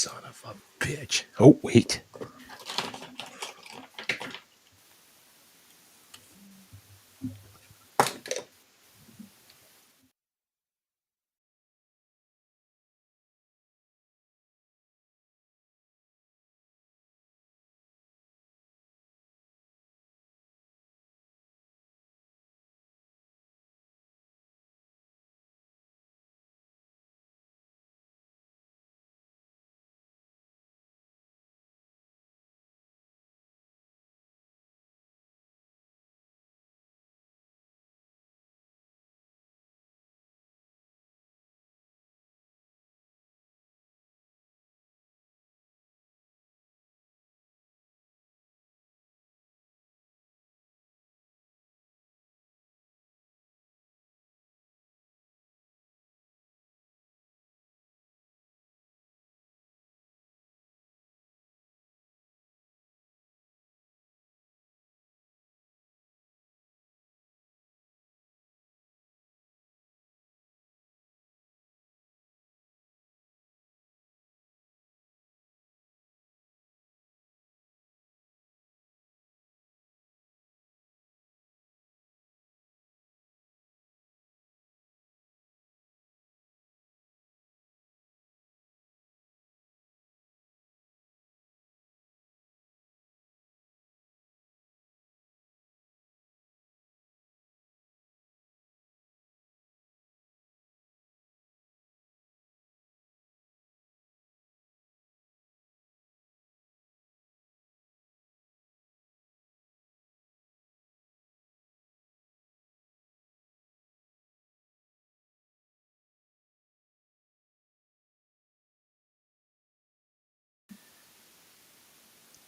Son of a bitch. Oh, wait.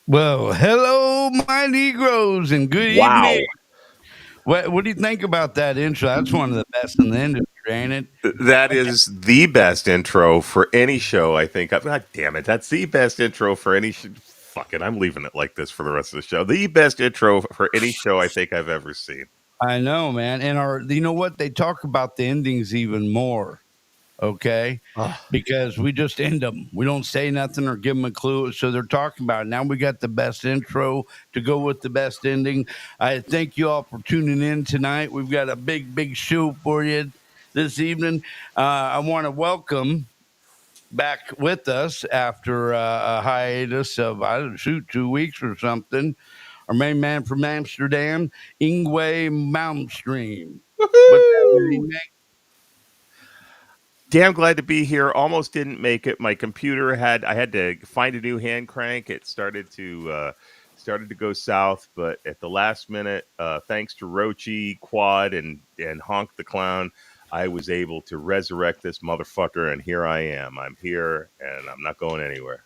Well, hello, my Negroes, and good evening. Wow. What do you think about that intro? That's one of the best in the industry, ain't it? That is the best intro for any show, I think. God damn it. That's the best intro for any Fuck it. I'm leaving it like this for the rest of the show. The best intro for any show I think I've ever seen. I know, man. And you know what? They talk about the endings even more, okay? Oh, Because we just end them. We don't say nothing or give them a clue. So they're talking about it. Now we got the best intro to go with the best ending. I thank you all for tuning in tonight. We've got a big show for you this evening. I want to welcome back with us after a hiatus of, I don't shoot, 2 weeks or something. Our main man from Amsterdam, Ingwe Malmstream. What's woohoo! happening, Damn glad to be here. Almost didn't make it. My computer I had to find a new hand crank. It started to go south, but at the last minute, thanks to Rochi, Quad, and Honk the Clown, I was able to resurrect this motherfucker, and here I am. I'm here, and I'm not going anywhere.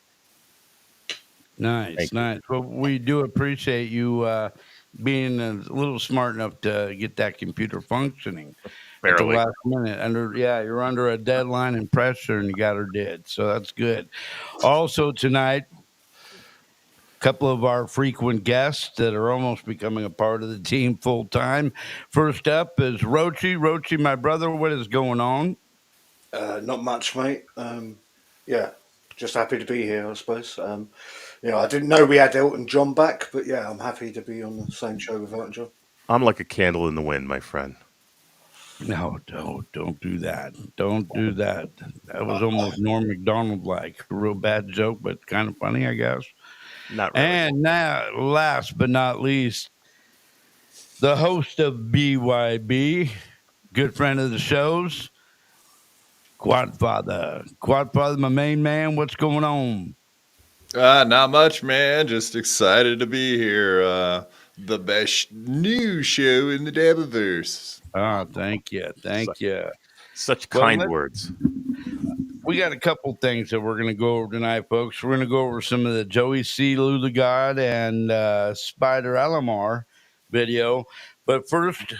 Nice, Thank you. nice. Well, we do appreciate you being a little smart enough to get that computer functioning at the Barely. last minute. You're under a deadline and pressure, and you got her dead. So that's good. Also tonight, couple of our frequent guests that are almost becoming a part of the team full time. First up is Rochi. Rochi, my brother, what is going on? Not much, mate. Yeah, just happy to be here, I suppose. I didn't know we had Elton John back, but yeah, I'm happy to be on the same show with Elton John. I'm like a candle in the wind, my friend. No, don't do that. Don't do that. That was Uh, almost Norm Macdonald like. A real bad joke, but kind of funny, I guess. Not really. And now, last but not least, the host of BYB, good friend of the shows, Quadfather. Quadfather, my main man, what's going on? Not much, man. Just excited to be here. The best new show in the Dabberverse. Ah, thank you. Such, Thank you. such Well, kind words. we got a couple things that we're going to go over tonight, folks. We're going to go over some of the Joey C. Lou the God and Spider Alomar video. But first,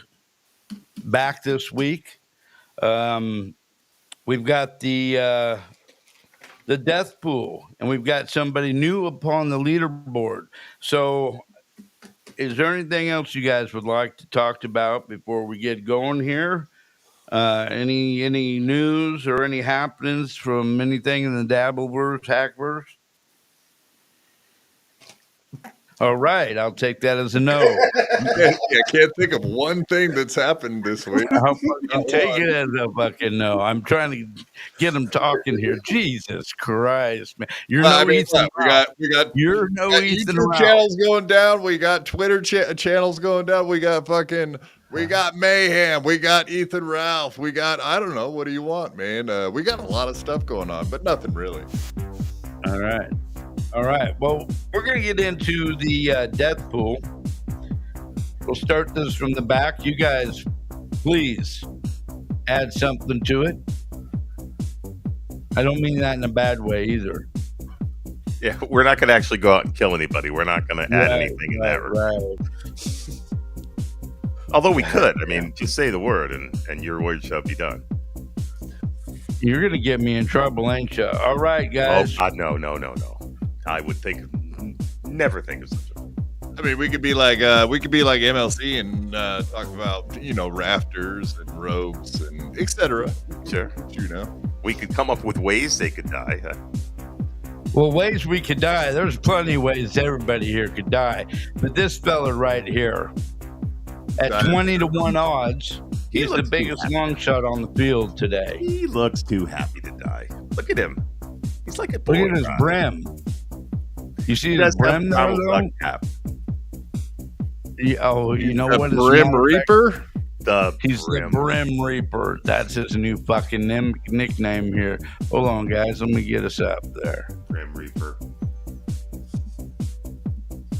back this week, um, we've got the death pool, and we've got somebody new upon the leaderboard. So, is there anything else you guys would like to talk about before we get going here? Any news or any happenings from anything in the Dabbleverse, Hackverse? All right, I'll take that as a no. I can't think of one thing that's happened this week. I'll fucking take it as a fucking no. I'm trying to get them talking here. Jesus Christ, man! You're Well, no I mean, Ethan look, Ralph. You're no got Ethan YouTube Ralph. channels going down. We got Twitter channels going down. We got mayhem. We got Ethan Ralph. We got, I don't know. What do you want, man? We got a lot of stuff going on, but nothing really. All right. Well, we're gonna get into the death pool. We'll start this from the back. You guys, please add something to it. I don't mean that in a bad way either. Yeah, we're not going to actually go out and kill anybody. We're not going to add anything in that regard. Although we could. I mean, just say the word and your word shall be done. You're going to get me in trouble, ain't you? All right, guys. Oh, God, no. I would never think of such a thing. I mean, we could be like MLC and talk about, rafters and ropes and etc. Sure. We could come up with ways they could die. Well, ways we could die. There's plenty of ways everybody here could die. But this fella right here, at 20-1 odds, he's the biggest long shot on the field today. He looks too happy to die. Look at him. He's like a Look at his brim. You see his brim there, though? You know what? Brim Reaper? He's the Brim Reaper. That's his new fucking nickname here. Hold on, guys. Let me get us up there. Brim Reaper.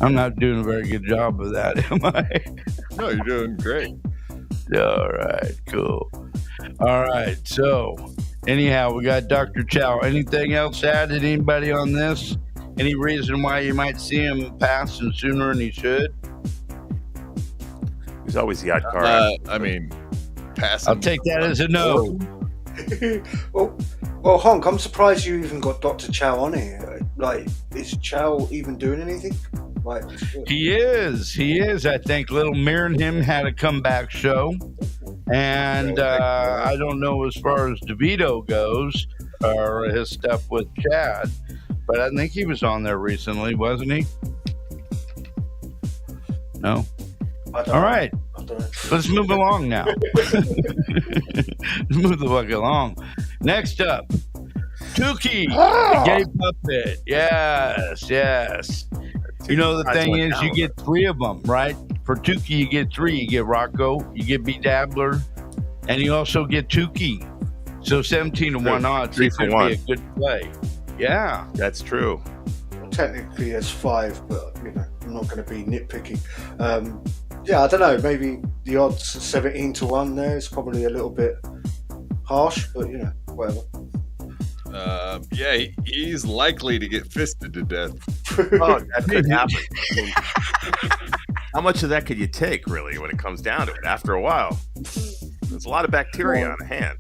I'm not doing a very good job of that, am I? No, you're doing great. All right, cool. All right, so anyhow, we got Dr. Chow. Anything else added? Anybody on this? Any reason why you might see him passing sooner than he should? He's always the odd car. I mean, passing. I'll take that as a no. well, Honk, I'm surprised you even got Dr. Chow on here. Like, is Chow even doing anything? Like, He is. I think Little Mir and him had a comeback show. And I don't know as far as DeVito goes, or his stuff with Chad, but I think he was on there recently, wasn't he? No? All right. Let's move along now. Let's move the fuck along. Next up, Tukey, the gay puppet. Yes. You know, the thing is, you get 3 of them, right? For Tukey, you get 3. You get Rocco, you get B Dabbler, and you also get Tukey. So 17-1 odds. 3 for 1. Be a good play. Yeah. That's true. Technically, there's 5, but, I'm not going to be nitpicky. I don't know. Maybe the odds 17-1 there is probably a little bit harsh, but whatever. He's likely to get fisted to death. Oh, that could happen. I mean, how much of that could you take, really, when it comes down to it? After a while, there's a lot of bacteria on the hand.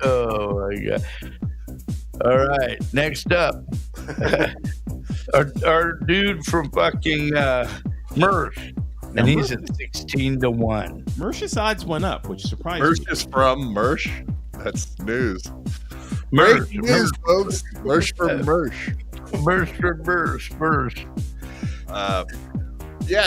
Oh my god! All right, next up, our dude from fucking Mersh. And he's at 16-1. Mersh's odds went up, which surprised me. Mersh is from Mersh. That's news. Mersh, news, folks. Mersh from Mersh. Mersh. Dude.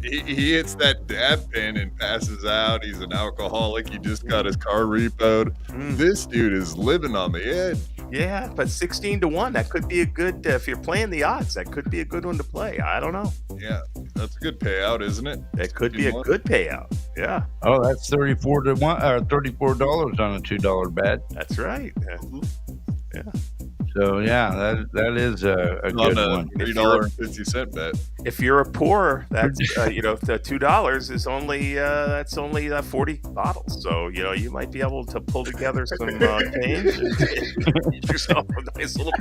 He hits that dab pin and passes out. He's an alcoholic. He just got his car repoed. This dude is living on the edge. Yeah, but 16-1, that could be a good. If you're playing the odds, that could be a good one to play. I don't know. Yeah, that's a good payout, isn't it? That could be a good payout. Yeah. Oh, that's $34 on a $2 bet. That's right. Yeah. So yeah, that is a good one. $3.50 bet. If you're a poor, that's the $2 is only that's only 40 bottles. So you might be able to pull together some change and get yourself a nice little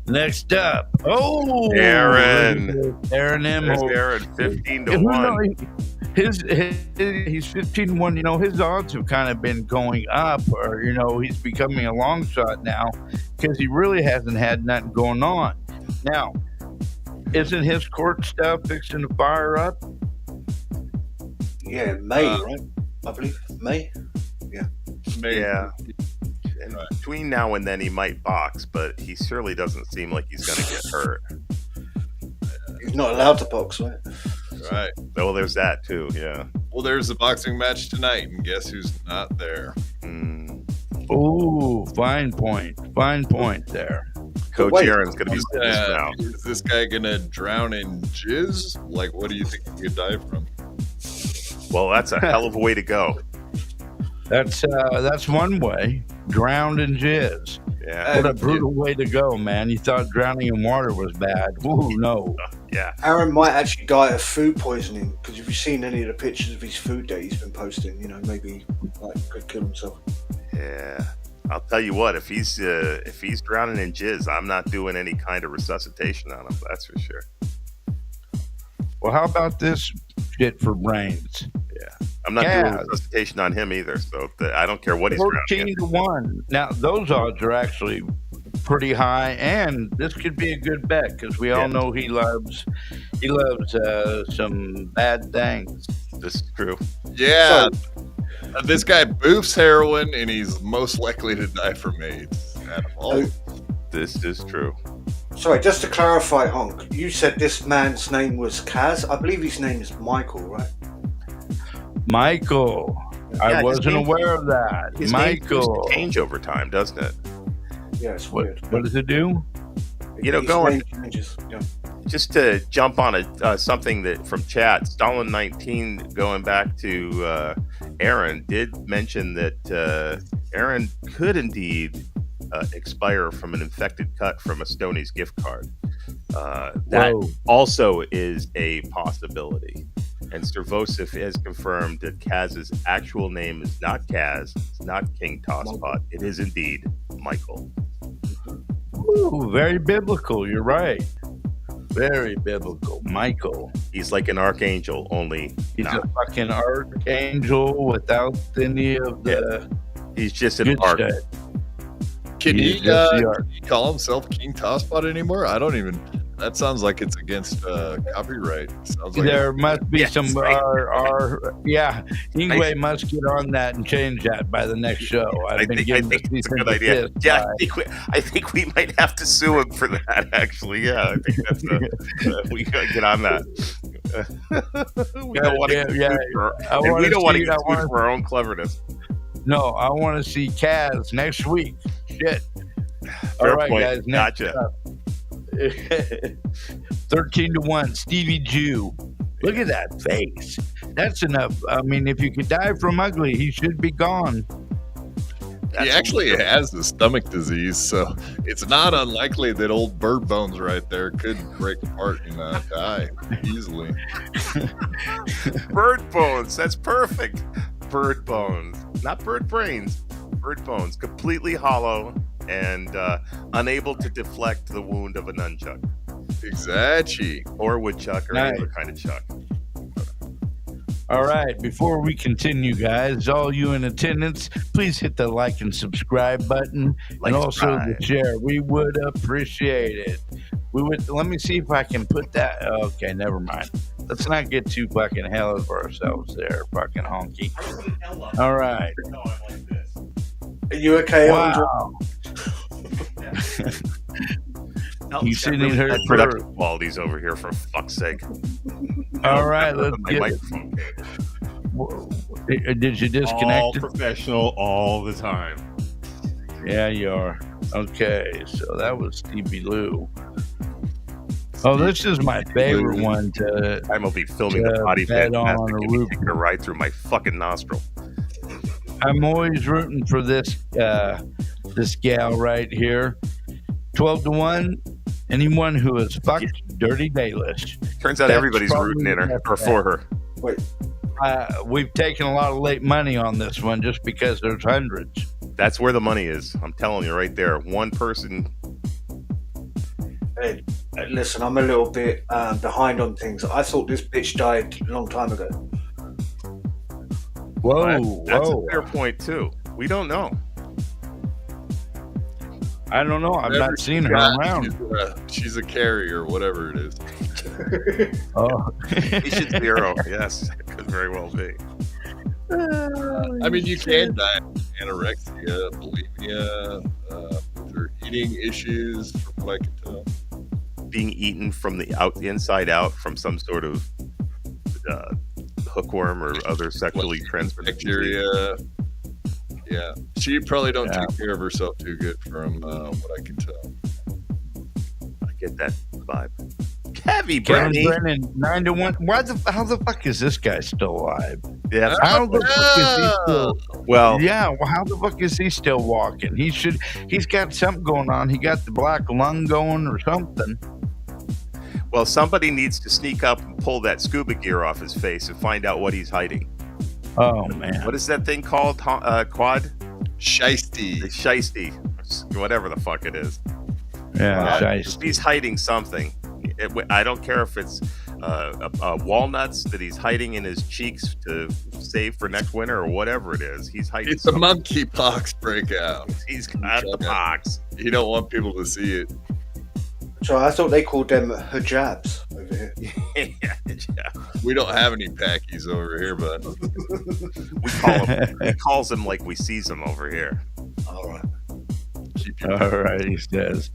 Next up, Aaron M. Aaron 15-1. He's 15-1. His odds have kind of been going up, or he's becoming a long shot now because he really hasn't had nothing going on. Now, isn't his court stuff fixing to fire up? Yeah, May, right? I believe May. Maybe. Yeah. And between now and then, he might box, but he surely doesn't seem like he's going to get hurt. He's not allowed to box, right? Right. Oh, well, there's that too. Yeah. Well, there's a boxing match tonight, and guess who's not there? Ooh, fine point. Fine point there. Coach Wait. Aaron's going to be sitting now. Is this guy gonna drown in jizz? Like, what do you think he could die from? Well, that's a hell of a way to go. That's one way. Drowned in jizz. Yeah. What a brutal way to go, man. You thought drowning in water was bad. Ooh, no. Yeah. Aaron might actually die of food poisoning because if you've seen any of the pictures of his food that he's been posting, maybe could kill himself. Yeah. I'll tell you what, if he's drowning in jizz, I'm not doing any kind of resuscitation on him. That's for sure. Well, how about this shit for brains? Yeah. I'm not doing resuscitation on him either. So I don't care what he's drowning in. 14-1. Now, those odds are actually pretty high, and this could be a good bet because we all know he loves some bad things. This is true. Yeah. This guy boofs heroin, and he's most likely to die from AIDS. This is true. Sorry, just to clarify, Honk, you said this man's name was Kaz. I believe his name is Michael, right? Michael. I wasn't aware of that. His Michael. name seems to change over time, doesn't it? Yeah, it's weird. What does it do? Going changes. Yeah. just to jump on something that from chat, Stalin 19 going back to Aaron did mention that Aaron could indeed expire from an infected cut from a Stoney's gift card. That also is a possibility. And Servosif has confirmed that Kaz's actual name is not Kaz, it's not King Tosspot. It is indeed Michael. Ooh, very biblical. You're right. Very biblical. Michael. He's like an archangel, only he's a fucking archangel without any of the. He's just an arc. Can he call himself King Tosspot anymore? I don't even. That sounds like it's against copyright. Sounds like there must be some. Ingwe must get on that and change that by the next show. I think it's a good idea. Yeah, I think we might have to sue him for that. Actually, yeah, I think that's we gotta get on that. We don't want to get sued for our own cleverness. No, I want to see Kaz next week. Shit. Fair All right, point. guys. Gotcha. 13-1, Stevie Jew. Look at that face. That's enough. I mean, if you could die from ugly, he should be gone. He actually has the stomach disease, so it's not unlikely that old bird bones right there could break apart and die easily. Bird bones. That's perfect. Bird bones, not bird brains. Bird bones, completely hollow and unable to deflect the wound of a nunchuck. Exactly. Or woodchuck or any other kind of chuck. All right, before we continue, guys, all you in attendance, please hit the like and subscribe button and also the share. We would appreciate it. Let me see if I can put that. Okay, never mind. Let's not get too fucking hell of ourselves there, fucking honky. All right. Are you okay, wow. He's sitting in her production qualities over here, for fuck's sake. All right, let's get microphone. Did you disconnect all professional all the time. Yeah, you are. Okay, so that was Stevie Lou. Oh, this is my favorite one to. I'm gonna be filming the body fantastic and taking a ride through my fucking nostril. I'm always rooting for this this gal right here. 12-1. Anyone who has fucked Dirty Dalish. Turns out everybody's rooting in her or for her. Wait. We've taken a lot of late money on this one just because there's hundreds. That's where the money is. I'm telling you right there. One person. Hey, listen, I'm a little bit behind on things. I thought this bitch died a long time ago. Whoa, that's a fair point too. We don't know. I don't know. I've not seen her around. She's a carrier, whatever it is. Oh, Patient zero. Yes, could very well be. I mean, you can die of anorexia, bulimia, or eating issues, from what I can tell. Being eaten from the inside out from some sort of hookworm or other sexually transmitted Bacteria. Yeah, she probably don't take care of herself too good, from what I can tell. I get that vibe. Heavy Kevin Brenny. Brennan, 9-1. How the fuck is this guy still alive? Yeah. How the fuck is he still? Well, Yeah, well, how the fuck is he still walking? He's got something going on. He got the black lung going or something. well, somebody needs to sneak up and pull that scuba gear off his face and find out what he's hiding. Oh man, What is that thing called? Quad? Shiesty. The shiesty, whatever the fuck it is. yeah, If he's hiding something. I don't care if it's walnuts that he's hiding in his cheeks to save for next winter or whatever it is. He's hiding. It's a monkeypox breakout. He's got the pox. You don't want people to see it. So I thought they called them hijabs over here. Yeah. We don't have any packies over here, but He calls them like we sees them over here. All right. keep your all right, he says.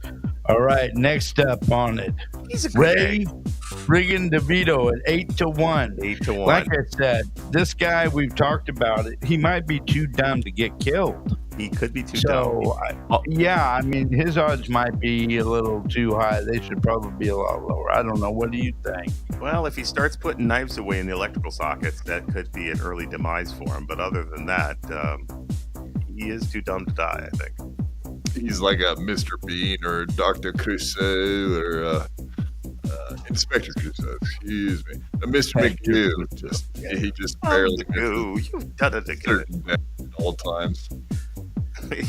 All right, next up on it, He's a Ray friggin' DeVito at 8-1. 8-1. Like I said, this guy, we've talked about it. He might be too dumb to get killed. He could be too dumb. So, yeah, I mean, his odds might be a little too high. They should probably be a lot lower. I don't know. What do you think? Well, if he starts putting knives away in the electrical sockets, that could be an early demise for him. But other than that, he is too dumb to die, I think. He's like a Mr. Bean or Dr. Crusoe or Inspector Crusoe, excuse me. A Mr. McGoo. He just barely Ooh, you've done it again. certain death at all times.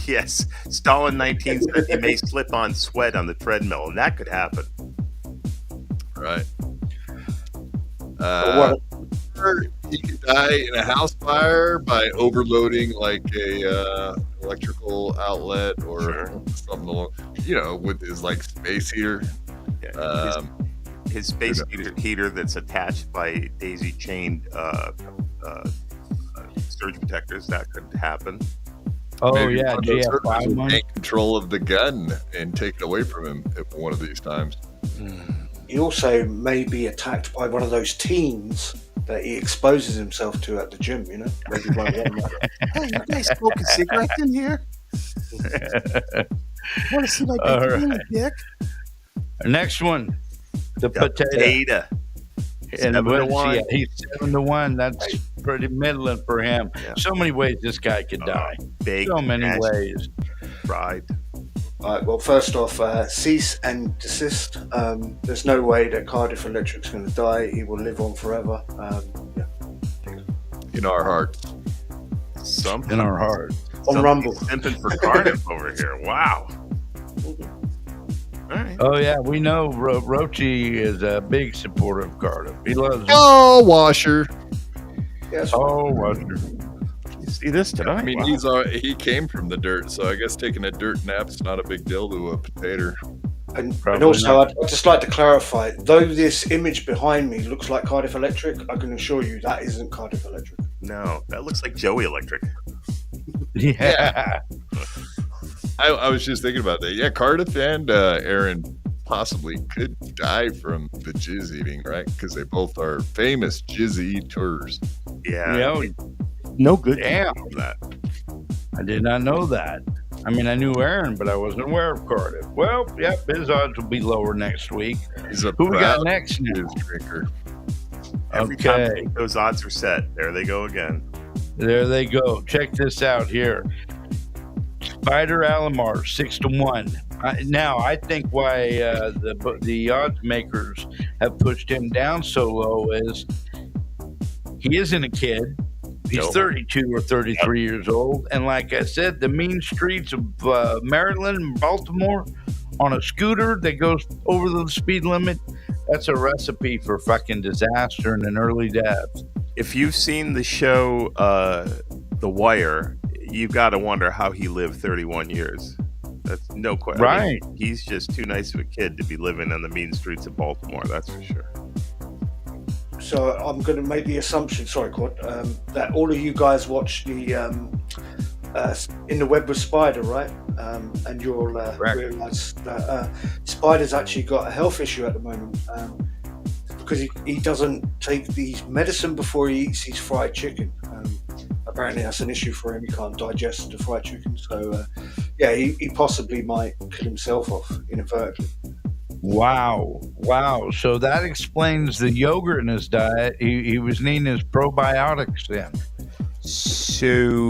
Yes, Stalin 19 said he may slip on sweat on the treadmill, and that could happen. Right. What? Or he could die in a house fire by overloading like a electrical outlet or something along, with his like space heater. Yeah, his space heater that's attached by daisy chained surge protectors, that could happen. Oh, Maybe yeah, one of those GF5 servers will one. take control of the gun and take it away from him at one of these times. He also may be attacked by one of those teens that he exposes himself to at the gym, Maybe one of them. Hey, you guys smoking cigarettes in here? Want to see my All big right. dick? Next one, the potato. Potato. And 7-1. yeah, he's 7-1. That's pretty middling for him. Yeah. So many ways this guy could die. Big, So many mashed, ways. fried. All right, well, first off, cease and desist. There's no way that Cardiff Electric's going to die. He will live on forever. In our hearts. Something In our heart. On Rumble. Simping for Cardiff over here. Wow. All right. Oh, yeah, we know Rochi is a big supporter of Cardiff. He loves him. Oh, Washer. Yes. Oh, Roger. You see this tonight? I mean, Wow. he came from the dirt, so I guess taking a dirt nap's not a big deal to a potato. And Probably also, not. I'd just like to clarify, though this image behind me looks like Cardiff Electric, I can assure you that isn't Cardiff Electric. No, that looks like Joey Electric. Yeah. I was just thinking about that. Yeah, Cardiff and Aaron possibly could die from the jizz eating, right? Because they both are famous jizz eaters. Yeah. Yeah, No good. Damn. From that. I did not know that. I mean, I knew Aaron, but I wasn't aware of Cardiff. Well, yep, his odds will be lower next week. He's a Who we got proud next now? jizz drinker. Every time Okay, those odds are set, there they go again. there they go. Check this out here. Spider Alomar, 6-1. Now, I think why the odds makers have pushed him down so low is he isn't a kid. He's No. 32 or 33 years old. And like I said, the mean streets of Maryland and Baltimore on a scooter that goes over the speed limit, that's a recipe for fucking disaster and an early death. If you've seen the show The Wire, you've got to wonder how he lived 31 years. That's no question. Right. He's just too nice of a kid to be living on the mean streets of Baltimore, that's for sure. So I'm going to make the assumption, sorry, Quad, that all of you guys watch the In the Web with Spider, right? And you'll realise that Spider's actually got a health issue at the moment because he doesn't take these medicine before he eats his fried chicken. Apparently that's an issue for him. He can't digest the fried chicken. So, he possibly might kill himself off inadvertently. Wow. So that explains the yogurt in his diet. He was needing his probiotics then. So,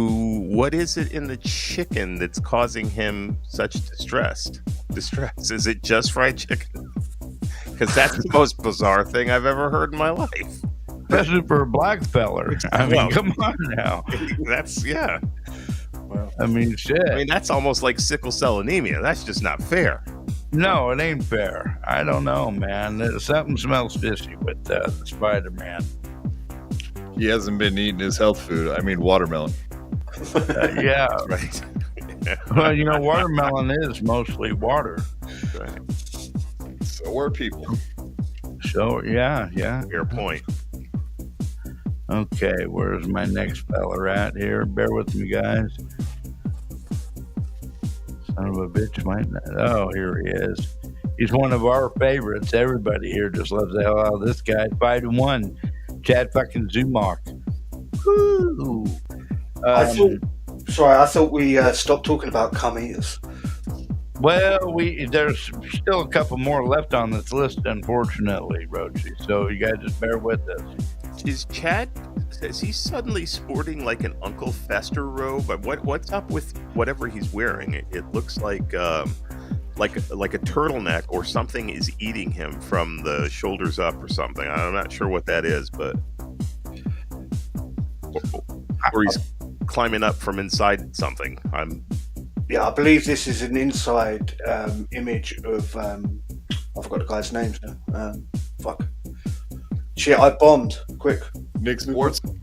what is it in the chicken that's causing him such distress? Is it just fried chicken? Because that's the most bizarre thing I've ever heard in my life. Especially for a black feller. I mean, come on now. That's, yeah. Well, I mean, shit. I mean, that's almost like sickle cell anemia. That's just not fair. No, it ain't fair. I don't know, man. Something smells fishy with the Spider-Man. He hasn't been eating his health food. I mean, watermelon. Yeah. Right. Well, watermelon is mostly water. Right. So are people. So, yeah. Fair point. Okay, where's my next fella at here? Bear with me, guys. Son of a bitch might not. Oh, here he is. He's one of our favorites. Everybody here just loves the hell out of this guy. 5-1. Chad fucking Zumach. Woo! I thought we stopped talking about cum eaters. Well, there's still a couple more left on this list, unfortunately, Rochi. So you guys just bear with us. Is he suddenly sporting like an Uncle Fester robe? What's up with whatever he's wearing? It looks like a turtleneck or something is eating him from the shoulders up or something. I'm not sure what that is, but or he's climbing up from inside something. I believe this is an inside image of I forgot the guy's names now. Fuck. Shit, I bombed. Quick. Nick Swartzen.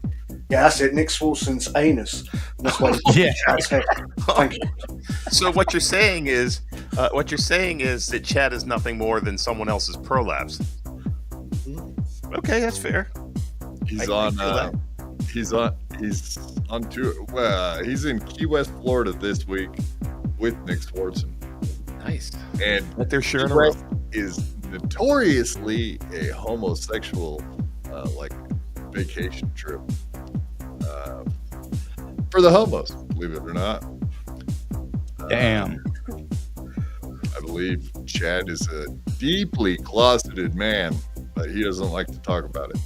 Yeah, that's it. Nick Swartzen's anus. And that's why Chad's head. Thank you. So what you're saying is that Chad is nothing more than someone else's prolapse. Okay, that's fair. He's on tour. Well, he's in Key West, Florida this week with Nick Swartzen. Nice. And but they're sharing Key West is notoriously a homosexual vacation trip for the homos, believe it or not. Damn. I believe Chad is a deeply closeted man, but he doesn't like to talk about it.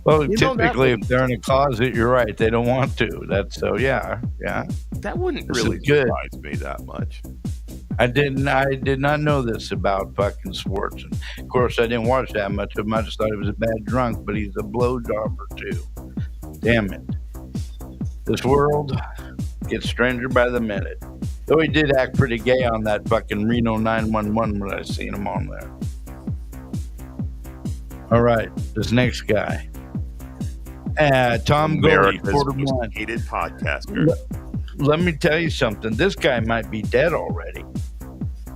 Well, typically, if they're in a closet, you're right. They don't want to. That's so, yeah. That wouldn't This really is good. surprise me that much. I did not know this about fucking Swartzen. Of course, I didn't watch that much of him. I just thought he was a bad drunk, but he's a blowjobber too. Damn it. This world gets stranger by the minute. Though he did act pretty gay on that fucking Reno 911 when I seen him on there. All right, this next guy. Tom Goldie, America's Quarterman. most hated podcaster. Let me tell you something. This guy might be dead already.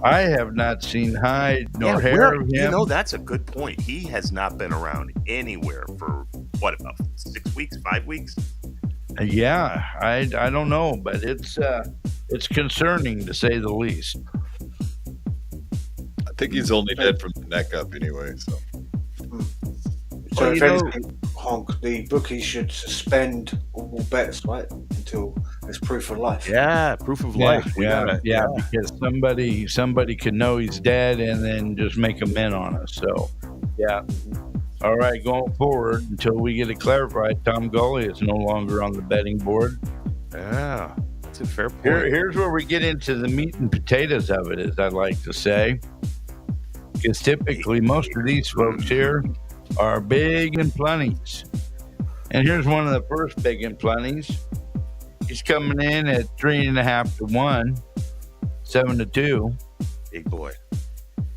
I have not seen hide nor hair of him. That's a good point. He has not been around anywhere for about 6 weeks, 5 weeks. Yeah, I don't know, but it's concerning to say the least. I think he's only dead from the neck up anyway. So If anything, Honk, the bookies should suspend all bets, right, until there's proof of life. Yeah, proof of life. Yeah, because somebody could know he's dead and then just make a mint on us. So, yeah. All right, going forward, until we get it clarified, Tom Gully is no longer on the betting board. Yeah, that's a fair point. Here's where we get into the meat and potatoes of it, as I like to say. Because typically, most of these folks here are big and plenties. And here's one of the first big and plenties. He's coming in at 3.5 to 1, 7 to 2. Big boy.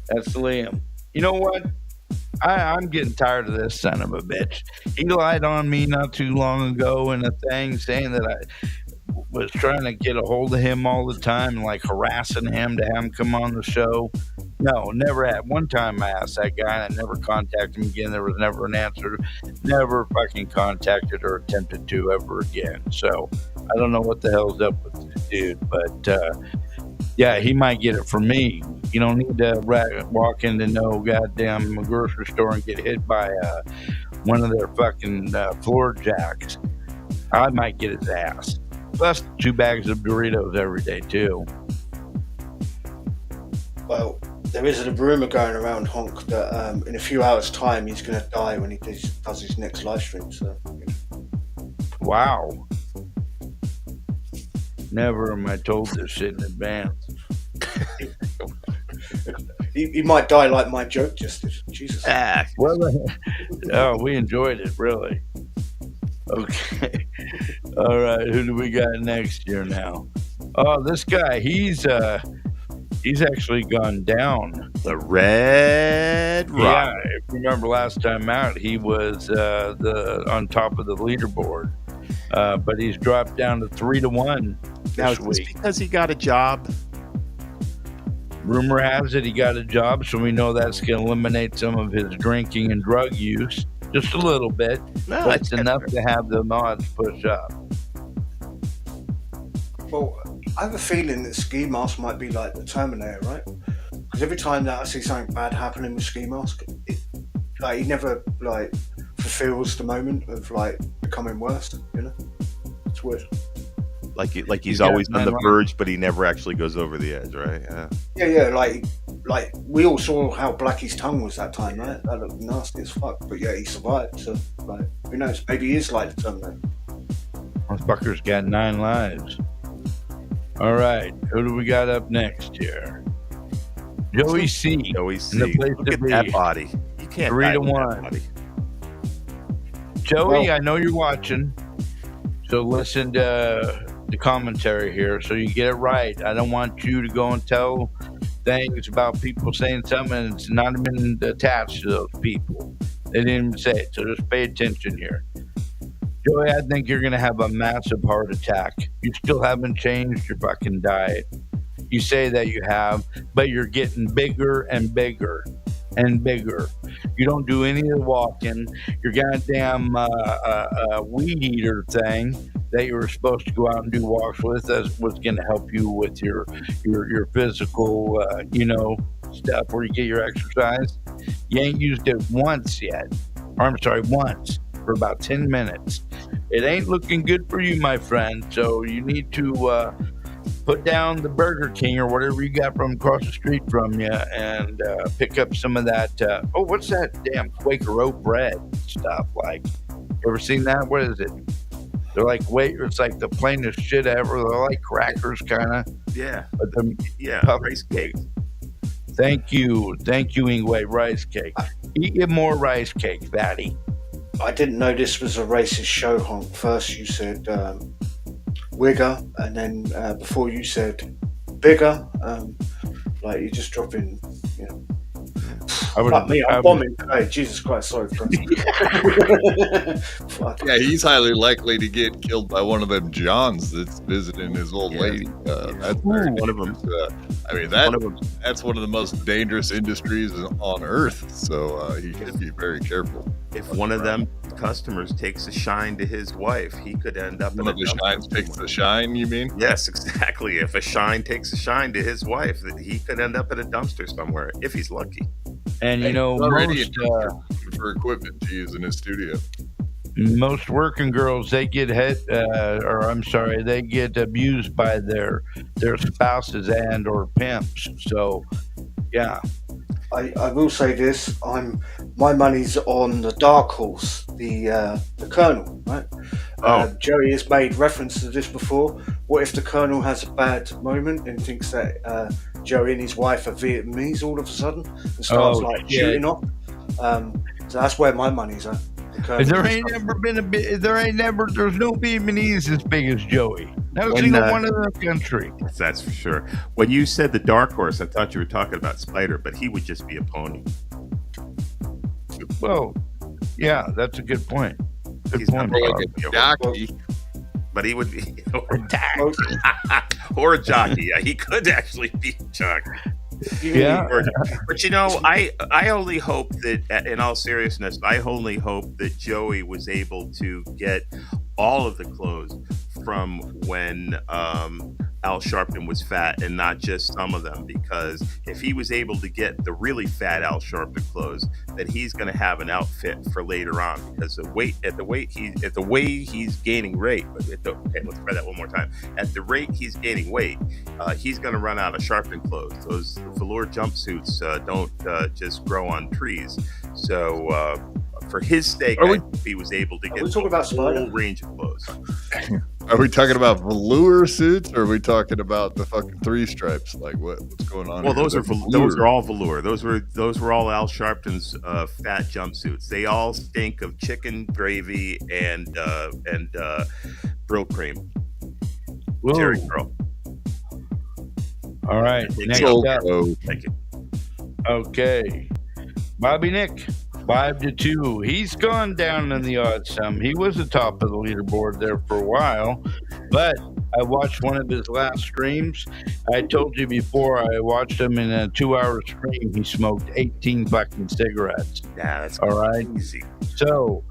That's Liam. You know what? I'm getting tired of this son of a bitch. He lied on me not too long ago in a thing saying that I was trying to get a hold of him all the time and like harassing him to have him come on the show. No, never had. One time I asked that guy and I never contacted him again. There was never an answer. Never fucking contacted or attempted to ever again. So I don't know what the hell's up with this dude. But yeah, he might get it from me. You don't need to walk into no goddamn grocery store and get hit by one of their fucking floor jacks. I might get his ass. Plus 2 bags of Doritos every day too. Well, there is a rumor going around, Honk, that in a few hours' time he's going to die when he does his next live stream. So, you know. Wow. Never am I told this shit in advance. He might die like my joke just did. Jesus. Well, oh, we enjoyed it, really. Okay. All right. Who do we got next year now? Oh, this guy. He's actually gone down. The Red Rock. Yeah. If you remember last time out, he was on top of the leaderboard, but he's dropped down to 3-1 Now, this is this week. because he got a job? Rumor has it he got a job, so we know that's going to eliminate some of his drinking and drug use, just a little bit, No, but it's enough to have the odds push up. Well, I have a feeling that Ski Mask might be like the Terminator, right? Because every time that I see something bad happening with Ski Mask, he never like fulfills the moment of like becoming worse. You know, it's weird. Like he's got always on the 9 verge, but he never actually goes over the edge, right? Yeah. Yeah, like we all saw how black his tongue was that time, right? That looked nasty as fuck, but yeah, he survived. So like, who knows? Maybe he is like the Terminator. Motherfucker's got 9 lives. All right, who do we got up next here? Joey C. Joey In the C. place Look to at be. that body. You can't 3 die to with that 1. body. Joey, Well- I know you're watching, so listen to the commentary here so you get it right. I don't want you to go and tell things about people saying something and it's not even attached to those people. They didn't even say it, so just pay attention here. Joey, I think you're going to have a massive heart attack. You still haven't changed your fucking diet. You say that you have, but you're getting bigger and bigger and bigger. You don't do any of the walking. Your goddamn weed eater thing that you were supposed to go out and do walks with was going to help you with your physical, stuff where you get your exercise. You ain't used it once yet. Or I'm sorry, once for about 10 minutes. It ain't looking good for you, my friend. So you need to put down the Burger King or whatever you got from across the street from you and pick up some of that. What's that damn Quaker Oat bread stuff like? You ever seen that? What is it? They're like, it's like the plainest shit ever. They're like crackers, kind of. Yeah. But the Yeah. puff- Rice cake. Thank you, Ingwe. Rice cake. Eat more rice cake, fatty. I didn't know this was a racist show, Honk. First you said wigger, and then before you said bigger. Like you're just dropping, you know. Fuck me, I'm bombing today. Jesus Christ, sorry for Fuck. Yeah, he's highly likely to get killed by one of them Johns that's visiting his old lady. That's very one of them. I mean, One of them. that's one of the most dangerous industries on earth. So he should be very careful. If one of them customers takes a shine to his wife, he could end up One in of a the dumpster shines takes somewhere. the shine, you mean? Yes, exactly. If a shine takes a shine to his wife, that he could end up in a dumpster somewhere if he's lucky. And He's already most for equipment to use in his studio. most working girls, they get they get abused by their spouses and or pimps. So yeah, I will say this: my money's on the dark horse, the Colonel. Right? Joey has made reference to this before. What if the Colonel has a bad moment and thinks that Joey and his wife are Vietnamese all of a sudden and starts shooting off? So that's where my money's at. there's no Vietnamese as big as Joey. Not a When, single one in the country. That's for sure. When you said the dark horse, I thought you were talking about Spider, but he would just be a pony. Well, yeah, that's a good point. Good He's point. not Like probably a a jockey. but he would be Attack. or a jockey. Yeah, he could actually be a jockey. Yeah. But you know, I only hope that, in all seriousness, I only hope that Joey was able to get all of the clothes from when Al Sharpton was fat and not just some of them. Because if he was able to get the really fat Al Sharpton clothes, then he's going to have an outfit for later on. Because the way he's gaining weight. Okay, let's try that one more time. At the rate he's gaining weight, he's going to run out of Sharpton clothes. Those velour jumpsuits don't just grow on trees. So for his sake, I hope he was able to get about a whole range of clothes. Are we talking about velour suits, or are we talking about the fucking three stripes? Like what's going on? Well, here? those are all velour. Those were all Al Sharpton's fat jumpsuits. They all stink of chicken gravy and Brill cream. Whoa. Jerry Curl. All right. Next So, up. Thank you. Okay. Bobby Nick, 5-2. He's gone down in the odds some. He was the top of the leaderboard there for a while, but I watched one of his last streams. I told you before, I watched him in a 2-hour stream. He smoked 18 fucking cigarettes. Yeah, that's all right. Easy. So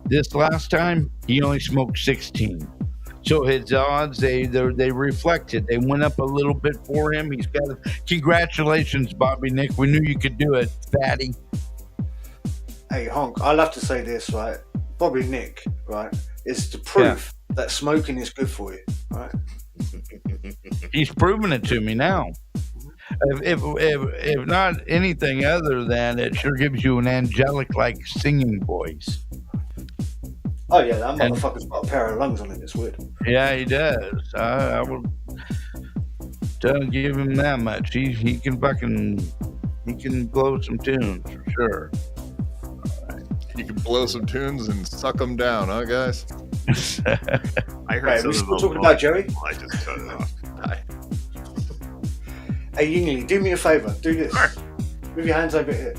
this last time, he only smoked 16. So his odds, they reflected. They went up a little bit for him. He's got a, congratulations, Bobby Nick. We knew you could do it, fatty. Hey, Honk, I'll have to say this, right? Bobby Nick, right, is the proof that smoking is good for you, right? He's proven it to me now. If not anything other than it sure gives you an angelic-like singing voice. Oh yeah, that motherfucker's got a pair of lungs on him. It's weird. Yeah, he does. I will don't give him that much. He can blow some tunes for sure. You can blow some tunes and suck them down, huh, guys? I heard Right, we're still talking about Joey. I just cut it off. Hey, Yingli, do me a favor. Do this. Sure. Move your hands over here.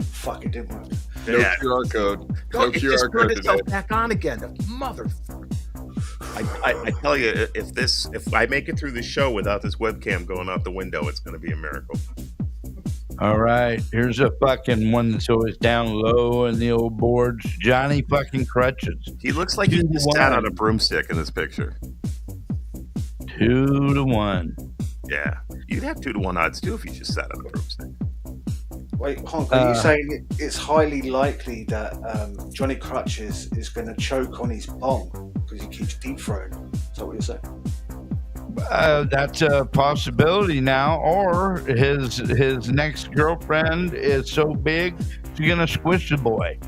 Fuck, it didn't work. No QR code. No It QR just code turned today. itself back on again. Motherfucker. I tell you, if I make it through the show without this webcam going out the window, it's going to be a miracle. All right, here's a fucking one that's always down low in the old boards. Johnny fucking Crutches. He looks like he just sat on a broomstick in this picture. 2-1. Yeah, you'd have 2-1 odds too if you just sat on a broomstick. Wait, Honk, are you saying it's highly likely that Johnny Crutches is going to choke on his bong because he keeps deep throwing? Is that what you're saying? That's a possibility now. Or his next girlfriend is so big, she's going to squish the boy.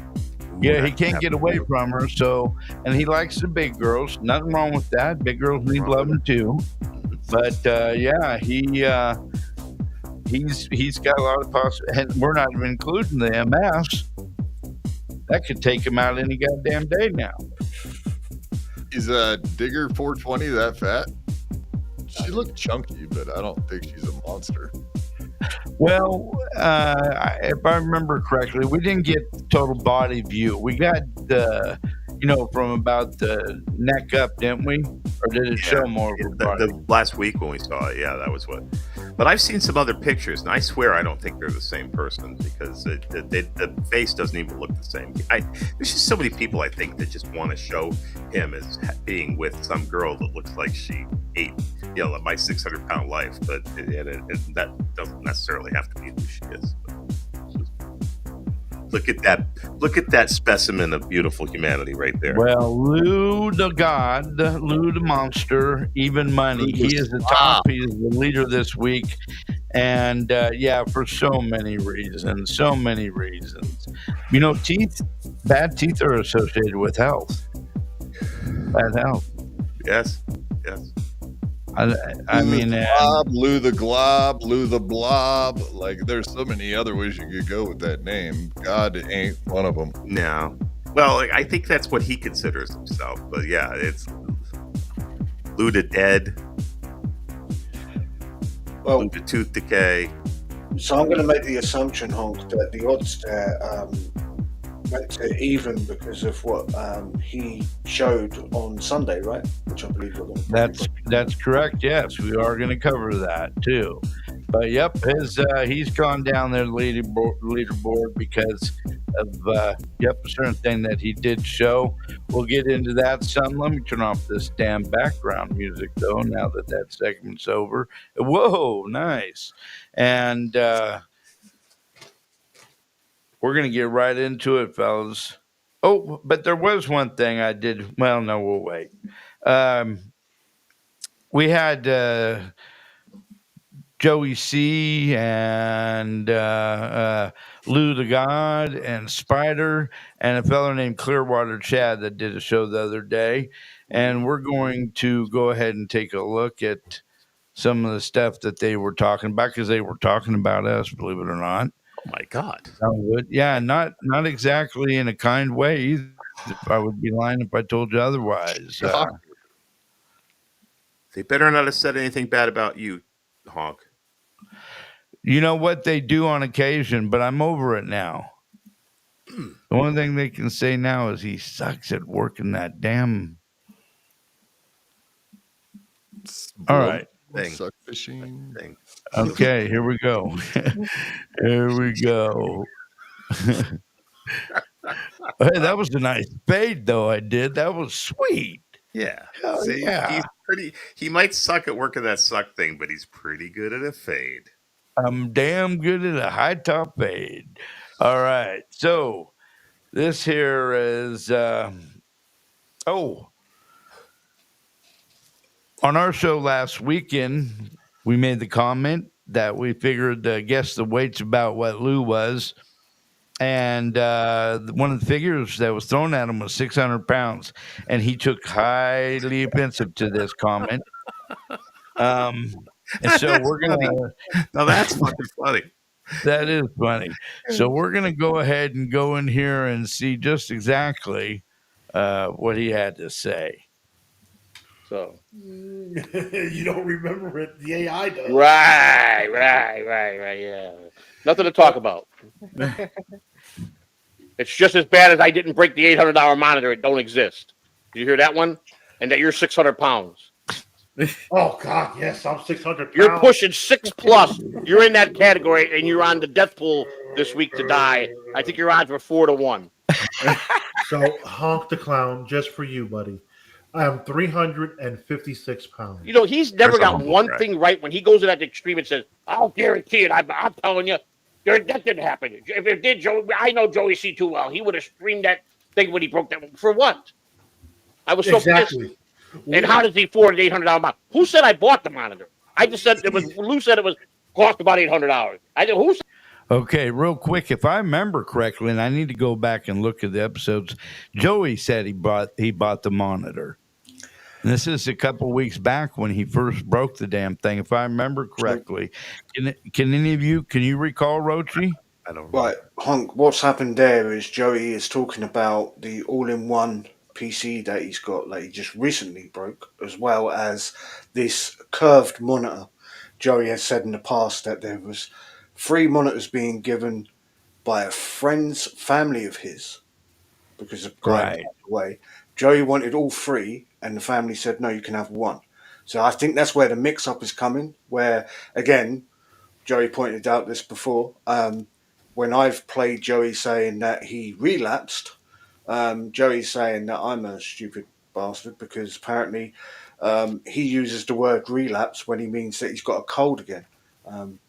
Yeah, he can't get away from her. So, and he likes the big girls. Nothing wrong with that. Big girls need loving too. But yeah, he's got a lot of possibilities, and we're not even including the MS. That could take him out any goddamn day now. Is Digger 420 that fat? She looked chunky, but I don't think she's a monster. Well, if I remember correctly, we didn't get total body view. We got the, from about the neck up, didn't we? Or did it show more of her body? The last week when we saw it, yeah, that was what. But I've seen some other pictures, and I swear I don't think they're the same person because the face doesn't even look the same. There's just so many people I think that just want to show him as being with some girl that looks like she ate, my 600-pound life, but that doesn't necessarily have to be who she is. Look at that specimen of beautiful humanity right there. Well, Lou the God, Lou the Monster, even money. He is the top. He is the leader this week. And for so many reasons. Bad teeth are associated with health. Bad health. Yes. I mean, Lou the Glob, Lou the Blob. Like, there's so many other ways you could go with that name. God ain't one of them. No. Well, I think that's what he considers himself. But yeah, it's Lou the Dead. Well, Lou the Tooth Decay. So I'm going to make the assumption, Honk, that the odds there went to even because of what he showed on Sunday, right? Which I believe we're going to. That's correct. Yes, we are going to cover that too. But yep, he's gone down their leaderboard because of a certain thing that he did show. We'll get into that some. Let me turn off this damn background music though. Now that segment's over. Whoa, nice. And we're gonna get right into it, fellas. Oh, but there was one thing I did. Well, no, we'll wait. We had Joey C and Lou the God and Spider and a fellow named Clearwater Chad that did a show the other day. And we're going to go ahead and take a look at some of the stuff that they were talking about because they were talking about us, believe it or not. Oh my God. Yeah, not exactly in a kind way either. I would be lying if I told you otherwise. They better not have said anything bad about you, Honk. You know what they do on occasion, but I'm over it now. The one thing they can say now is he sucks at working that damn. All right. Suck fishing. Thing. Okay, here we go. Here we go. Hey, that was a nice fade, though. I did. That was sweet. Yeah. Hell See, yeah. he might suck at working that suck thing, but he's pretty good at a fade. I'm damn good at a high top fade. All right. So this here is on our show last weekend, we made the comment that we figured guess the weight's about what Lou was. And one of the figures that was thrown at him was 600 pounds. And he took highly offensive to this comment. And so we're going to. Now that's fucking funny. That is funny. So we're going to go ahead and go in here and see just exactly what he had to say. So you don't remember it. The AI does. right, yeah. Nothing to talk about. It's just as bad as I didn't break the $800 monitor. It don't exist. Did you hear that one? And that you're 600 pounds. Oh God, yes, I'm 600 pounds. You're pushing 6+. You're in that category, and you're on the death pool this week to die. I think your odds were 4-1. So Honk the Clown, just for you, buddy. I am 356 pounds. You know, he's never That's got humble one brag. thing right when he goes to that extreme and says, I'll guarantee it. I'm telling you, that didn't happen. If it did, Joe, I know Joey C too well. He would have streamed that thing when he broke that one. For what? I was so pissed. And how does he afford an $800 monitor? Who said I bought the monitor? I just said it was. Lou said it was cost about $800. I did. Who said? Okay, real quick, if I remember correctly, and I need to go back and look at the episodes, Joey said he bought the monitor. And this is a couple weeks back when he first broke the damn thing, if I remember correctly. Can any of you recall, Rochi? I don't know. Right, Honk, what's happened there is Joey is talking about the all-in-one PC that he's got, that he just recently broke, as well as this curved monitor. Joey has said in the past that there was 3 monitors being given by a friend's family of his because the guy Right. passed away. Joey wanted all 3, and the family said, no, you can have 1. So I think that's where the mix-up is coming, where, again, Joey pointed out this before, when I've played Joey saying that he relapsed, Joey's saying that I'm a stupid bastard because apparently he uses the word relapse when he means that he's got a cold again,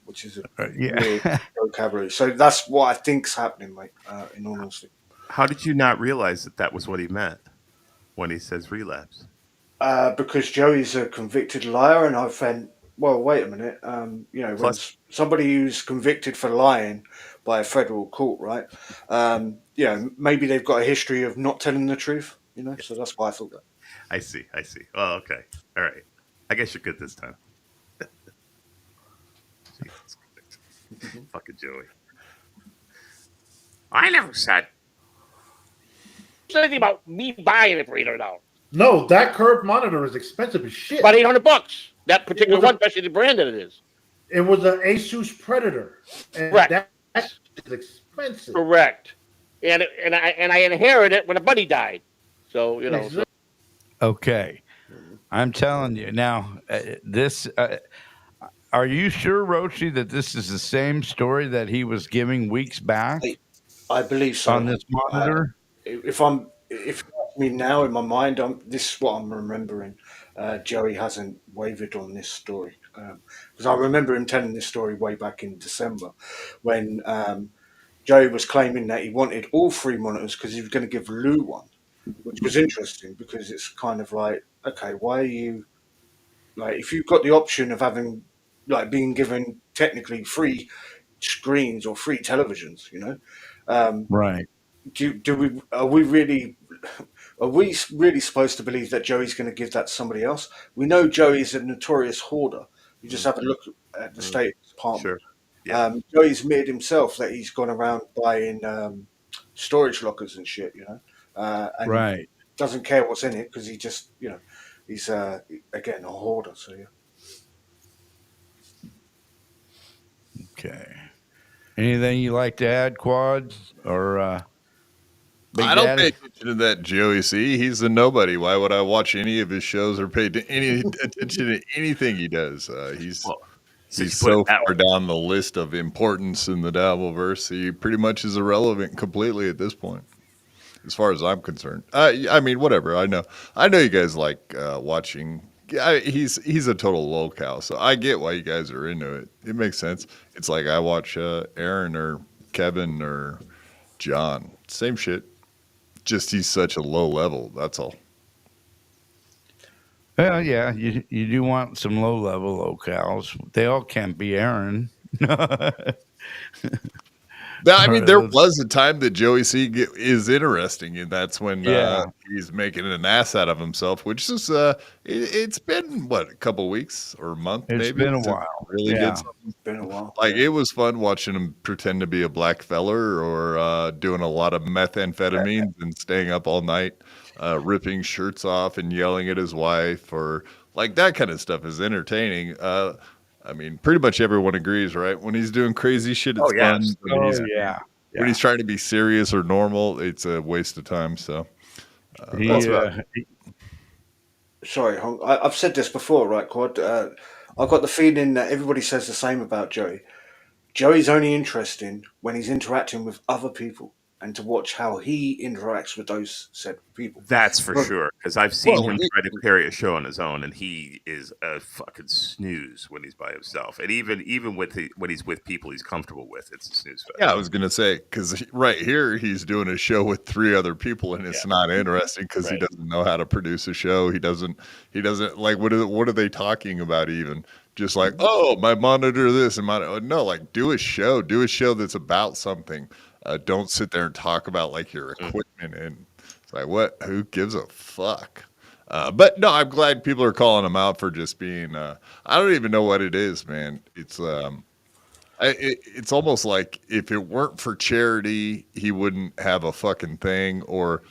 which is a weird vocabulary. So that's what I think's happening, mate, in all honesty. How did you not realize that was what he meant when he says relapse? Because Joey's a convicted liar, and I think, well, wait a minute. You know, when somebody who's convicted for lying by a federal court, right? You know, maybe they've got a history of not telling the truth. You know, so that's why I thought that. I see. Oh, okay. All right. I guess you're good this time. Fucking Joey. I never said anything about me buying it for $800. No, that curved monitor is expensive as shit. About $800. That particular one, especially the brand that it is. It was an Asus Predator. And Correct. That is expensive. Correct. and I inherited it when a buddy died. So so Okay. I'm telling you now. This. Are you sure, Roshi, that this is the same story that he was giving weeks back I believe so. on this monitor? If you ask me now in my mind, this is what I'm remembering. Joey hasn't wavered on this story because I remember him telling this story way back in December when Joey was claiming that he wanted all three monitors because he was going to give Lou one, which was interesting because it's kind of like, okay, why are you like if you've got the option of having like being given technically free screens or free televisions, um, Right. do we are we really supposed to believe that Joey's going to give that to somebody else? We know Joey's a notorious hoarder. You just Mm, have a look at the mm, state of his apartment. sure. Yeah. Joey's admitted himself that he's gone around buying storage lockers and shit, and he Right. doesn't care what's in it because he just, he's again a hoarder. So yeah. Okay. Anything you like to add, Quad or Big I don't pay Daddy? attention to that Joey C. He's a nobody. Why would I watch any of his shows or pay any attention to anything he does? He's Well, since he's you put it so that far way, down the list of importance in the Dabbleverse. He pretty much is irrelevant completely at this point, as far as I'm concerned. I mean, whatever. I know you guys like watching. He's a total lolcow, so I get why you guys are into it. It makes sense. It's like I watch Aaron or Kevin or John. Same shit. Just he's such a low level. That's all. Well, yeah, you do want some low level locales. They all can't be Aaron. I Or mean, there those- was a time that Joey C is interesting, and that's when yeah, he's making an ass out of himself. Which is, it's been what, a couple weeks or a month it's maybe been a since he while. really Yeah, did something. It's been a while. Like it was fun watching him pretend to be a black feller or doing a lot of methamphetamines and staying up all night, ripping shirts off and yelling at his wife or like that kind of stuff is entertaining. I mean, pretty much everyone agrees, right? When he's doing crazy shit, oh it's yeah, fun. When oh he's yeah, when yeah. he's trying to be serious or normal, it's a waste of time. So that's He about Sorry, I've said this before, right, Quad? I've got the feeling that everybody says the same about Joey. Joey's only interesting when he's interacting with other people and to watch how he interacts with those said people. that's for But, sure. Because I've seen well. him try to carry a show on his own, and he is a fucking snooze when he's by himself. And even when he's with people he's comfortable with, it's a snooze fest. Yeah, I was gonna say because right here he's doing a show with three other people, and it's not interesting because he Right. doesn't know how to produce a show. He doesn't like what are they talking about even? Just like, oh, my monitor this and my no, like do a show that's about something. Don't sit there and talk about like your Mm. equipment and it's like what? Who gives a fuck? But no, I'm glad people are calling him out for just being. I don't even know what it is, man. It's almost like if it weren't for charity, he wouldn't have a fucking thing. Or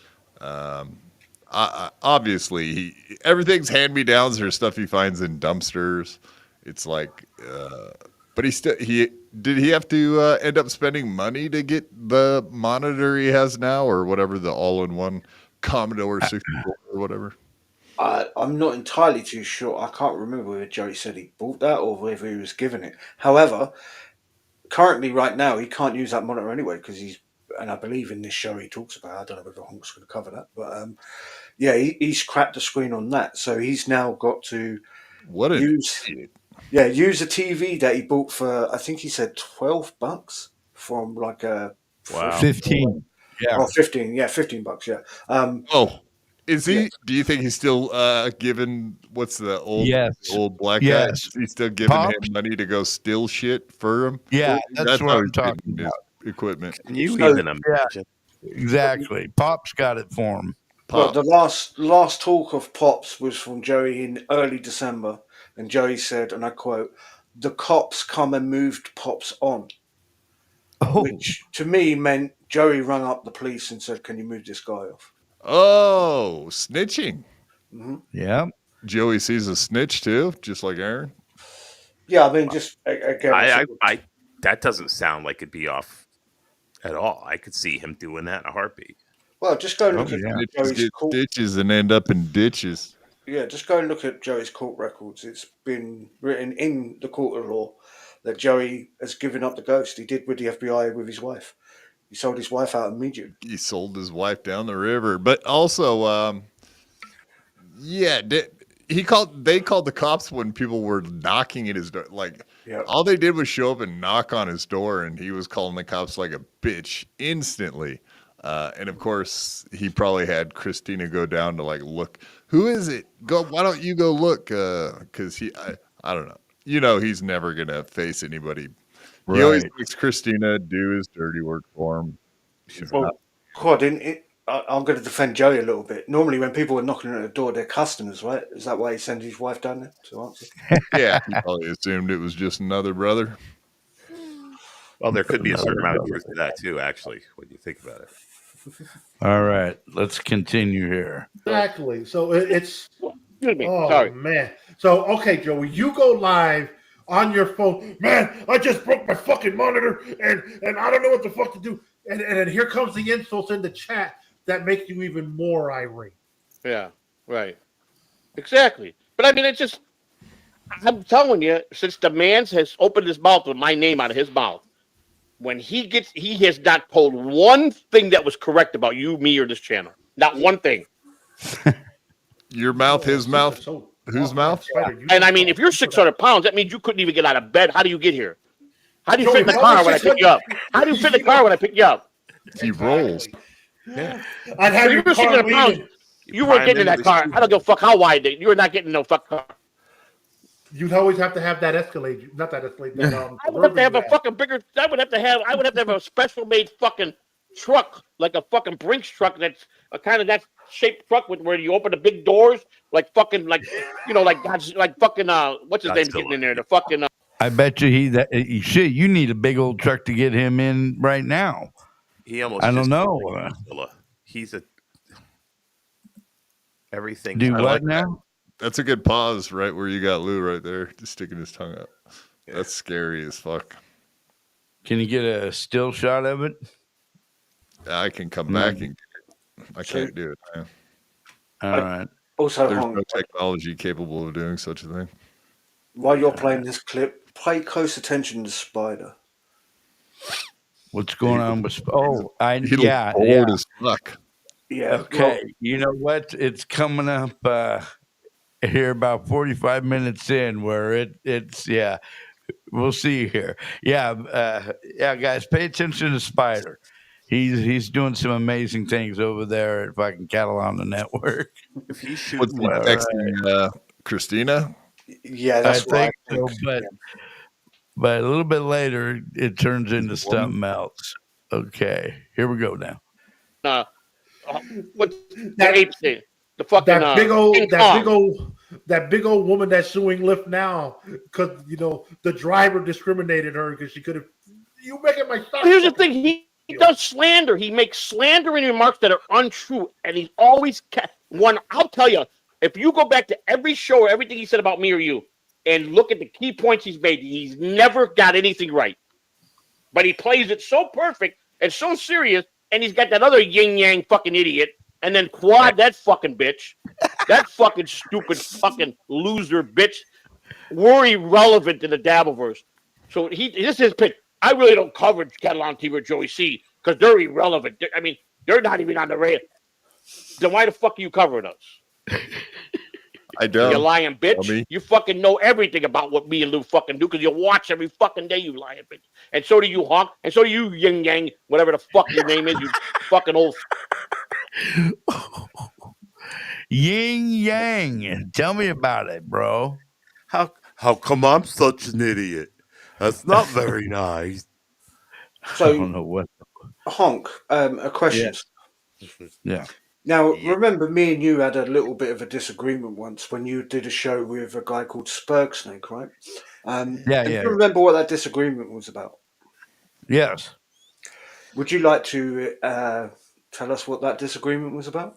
obviously, everything's hand me downs or stuff he finds in dumpsters. It's like, but he did he have to end up spending money to get the monitor he has now or whatever the all in one Commodore 64 or whatever. I'm not entirely too sure. I can't remember whether Joey said he bought that or whether he was given it. However, currently, right now, he can't use that monitor anyway because and I believe in this show he talks about. I don't know whether Honk's going to cover that, but yeah, he's cracked the screen on that, so he's now got to What an use idiot. use a TV that he bought for I think he said $12 from like a Wow. thrift 15. Yeah. or 15, yeah, $15, yeah. Oh, is he? Yes. Do you think he's still giving? What's the Yes. old black guy? Yes. Is he still giving Pops? him money to go steal shit for him? Yeah, that's what how I'm he's talking getting his about. equipment. Can you So- even imagine? Exactly. Pop's got it for him. Well, Pop. the last talk of Pops was from Joey in early December, and Joey said, and I quote, "The cops come and moved Pops on," Oh, which to me meant Joey rang up the police and said, "Can you move this guy off?" Oh, snitching. Hmm. yeah. Joey sees a snitch too, just like Aaron. Yeah, I mean, just again, I that doesn't sound like it'd be off at all. I could see him doing that in a heartbeat. Well, just go and Oh, look at yeah. Bitches Joey's get court. stitches and end up in ditches. Yeah, just go and look at Joey's court records. It's been written in the court of law that Joey has given up the ghost. He did with the FBI with his wife. He sold his wife out immediately. He sold his wife down the river, but also, yeah, they called the cops when people were knocking at his door. Like, Yeah. all they did was show up and knock on his door, and he was calling the cops like a bitch instantly. And of course, he probably had Christina go down to like look. Who is it? Go. Why don't you go look? Because I don't know. You know, he's never gonna face anybody. He always Right. makes Christina do his dirty work for him. She's not. Well, Quad, I'm going to defend Joey a little bit. Normally, when people are knocking at the door, they're customers, right? Is that why he sends his wife down there to answer? Yeah, he probably assumed it was just another brother. Well, there could be a certain amount of Another truth to that too, actually, when you think about it. All right, let's continue here. Exactly. So it's Excuse me. oh Sorry. man. So okay, Joey, you go live on your phone. Man, I just broke my fucking monitor and I don't know what the fuck to do. And then here comes the insults in the chat that make you even more irate. Yeah, right. Exactly. But I mean, it's just, I'm telling you, since the man has opened his mouth with my name out of his mouth, when he has not told one thing that was correct about you, me, or this channel. Not one thing. Your mouth, his mouth. So, Whose mouth? Spider, you And I don't mean, talk. if you're 600 pounds, that means you couldn't even get out of bed. How do you get here? How do you Joey, fit in the how car much when I is pick you up? How do you fit in the car when I pick you up? He rolls. Yeah. I'd have If your you're car 600 pounds, leaning. you weren't getting in that car. I don't give a fuck how wide you were not getting no fuck car. You'd always have to have that Escalade, not that Escalade. That, I would have to have a Suburban fucking bigger. I would have to have a special made fucking truck, like a fucking Brinks truck that's a kind of that shaped truck with where you open the big doors, like fucking like like God's like fucking what's his name getting in there? The fucking I bet you shit. You need a big old truck to get him in right now. He almost. I don't just know. like Godzilla. He's a everything. Do I what like now? That's a good pause right where you got Lou right there, just sticking his tongue out. Yeah. That's scary as fuck. Can you get a still shot of it? I can come back and I can't do it, man. All right. Also, There's Hong, no technology capable of doing such a thing. while you're playing this clip, pay close attention to Spider. What's going on with? Oh, He looks yeah. bored as fuck. Yeah. Okay. You know what? It's coming up here about 45 minutes in where it's yeah. We'll see here. Yeah, guys, pay attention to Spider. He's doing some amazing things over there at fucking Cattle on the Network. If he's What's shooting, he texting Christina? Yeah, I that's what I think think. so, but a little bit later it turns into something else. Okay, here we go now. what's That- the ape thing? The fucking That big King Kong. that big old woman that's suing Lyft now because the driver discriminated her because she could have. You making my stock. Here's the thing: he does slander. He makes slandering remarks that are untrue, and he's always one. I'll tell you, if you go back to every show or everything he said about me or you, and look at the key points he's made, he's never got anything right. But he plays it so perfect and so serious, and he's got that other yin yang fucking idiot, and then Quad, that fucking bitch, that fucking stupid fucking loser bitch. We're irrelevant in the Dabbleverse. So this is his pick. I really don't cover Cattle on TV or Joey C because they're irrelevant. I mean, they're not even on the radar. Then why the fuck are you covering us? I don't. You lying bitch. Dummy. You fucking know everything about what me and Lou fucking do because you watch every fucking day, you lying bitch. And so do you, Honk. And so do you, Yin Yang, whatever the fuck your name is, you fucking old. Yin Yang, tell me about it, bro. How come I'm such an idiot? That's not very nice. I So, don't know what. Honk, a question. Yeah. Now, remember, me and you had a little bit of a disagreement once when you did a show with a guy called Spurgsnake, right? Yeah. Do you remember what that disagreement was about? Yes. Would you like to tell us what that disagreement was about?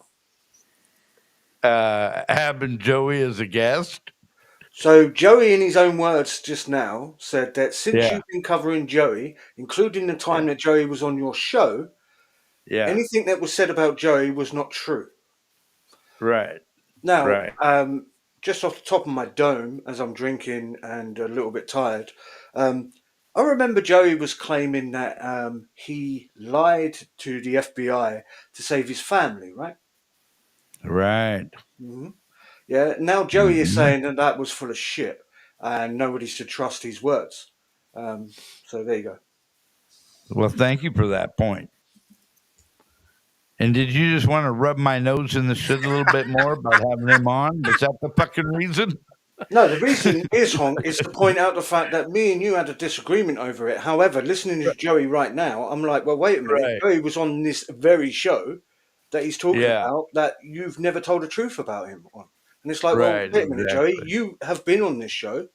Having Joey as a guest. So Joey, in his own words just now, said that since Yeah. you've been covering Joey, including the time that Joey was on your show, Yeah. anything that was said about Joey was not true. Right. Now, Right. just off the top of my dome, as I'm drinking and a little bit tired, I remember Joey was claiming that he lied to the FBI to save his family, right? Right. Hmm. Yeah. Now Joey is saying that that was full of shit and nobody should trust his words. So there you go. Well, thank you for that point. And did you just want to rub my nose in the shit a little bit more about having him on? Was that the fucking reason? No, the reason is, Honk, is to point out the fact that me and you had a disagreement over it. However, listening to Joey right now, I'm like, well, wait a minute. Right. Joey was on this very show that he's talking Yeah. about that you've never told the truth about him on. And it's like, well, Right. wait a minute, Joey, Exactly. you have been on this show.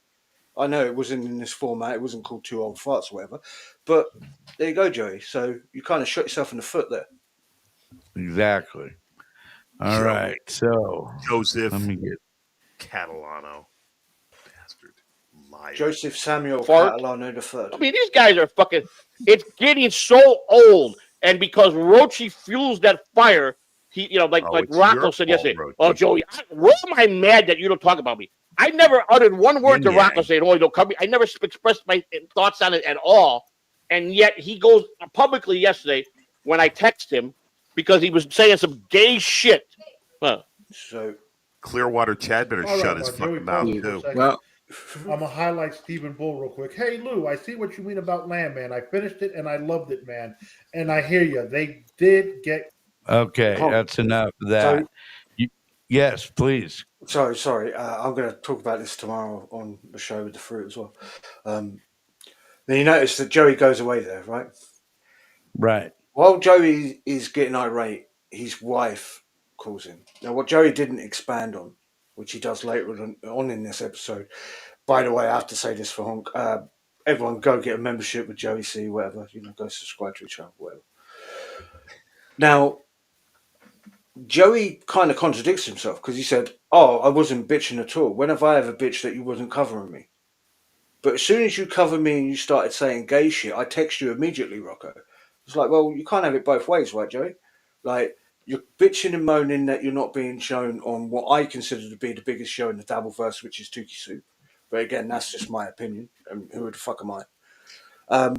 I know it wasn't in this format. It wasn't called Two Old Farts or whatever. But there you go, Joey. So you kind of shot yourself in the foot there. Exactly. All Joey. right. So Joseph let me get. Catalano. Bastard. Liar. Joseph Samuel Fart. Catalano III. I mean, these guys are fucking. It's getting so old, and because Rochi fuels that fire, he, like it's Rocco your said fault, yesterday. Rochi. Oh, Joey, why am I mad that you don't talk about me? I never uttered one word to Yin Rocco yang. saying, "Oh, you don't cover me." I never expressed my thoughts on it at all, and yet he goes publicly yesterday when I text him because he was saying some gay shit. Huh. So Clearwater Chad better All shut right, his while Joey fucking mouth pauses for a too. second, Well, I'm gonna highlight Stephen Bull real quick. Hey Lou, I see what you mean about Landman. I finished it and I loved it, man. And I hear you. They did get. Okay, Honk. that's enough of that. Yes, please. Sorry. I'm going to talk about this tomorrow on the show with the fruit as well. Now you notice that Joey goes away there, right? Right. While Joey is getting irate, his wife calls him. Now, what Joey didn't expand on, which he does later on in this episode. By the way, I have to say this for Honk. Everyone, go get a membership with Joey C. Whatever, go subscribe to his channel, whatever. Now, Joey kind of contradicts himself because he said, "Oh, I wasn't bitching at all. When have I ever bitched that you wasn't covering me? But as soon as you covered me and you started saying gay shit, I text you immediately, Rocco." It's like, well, you can't have it both ways, right, Joey? Like, you're bitching and moaning that you're not being shown on what I consider to be the biggest show in the Dabbleverse, which is Tukey Soup. But again, that's just my opinion. And who the fuck am I?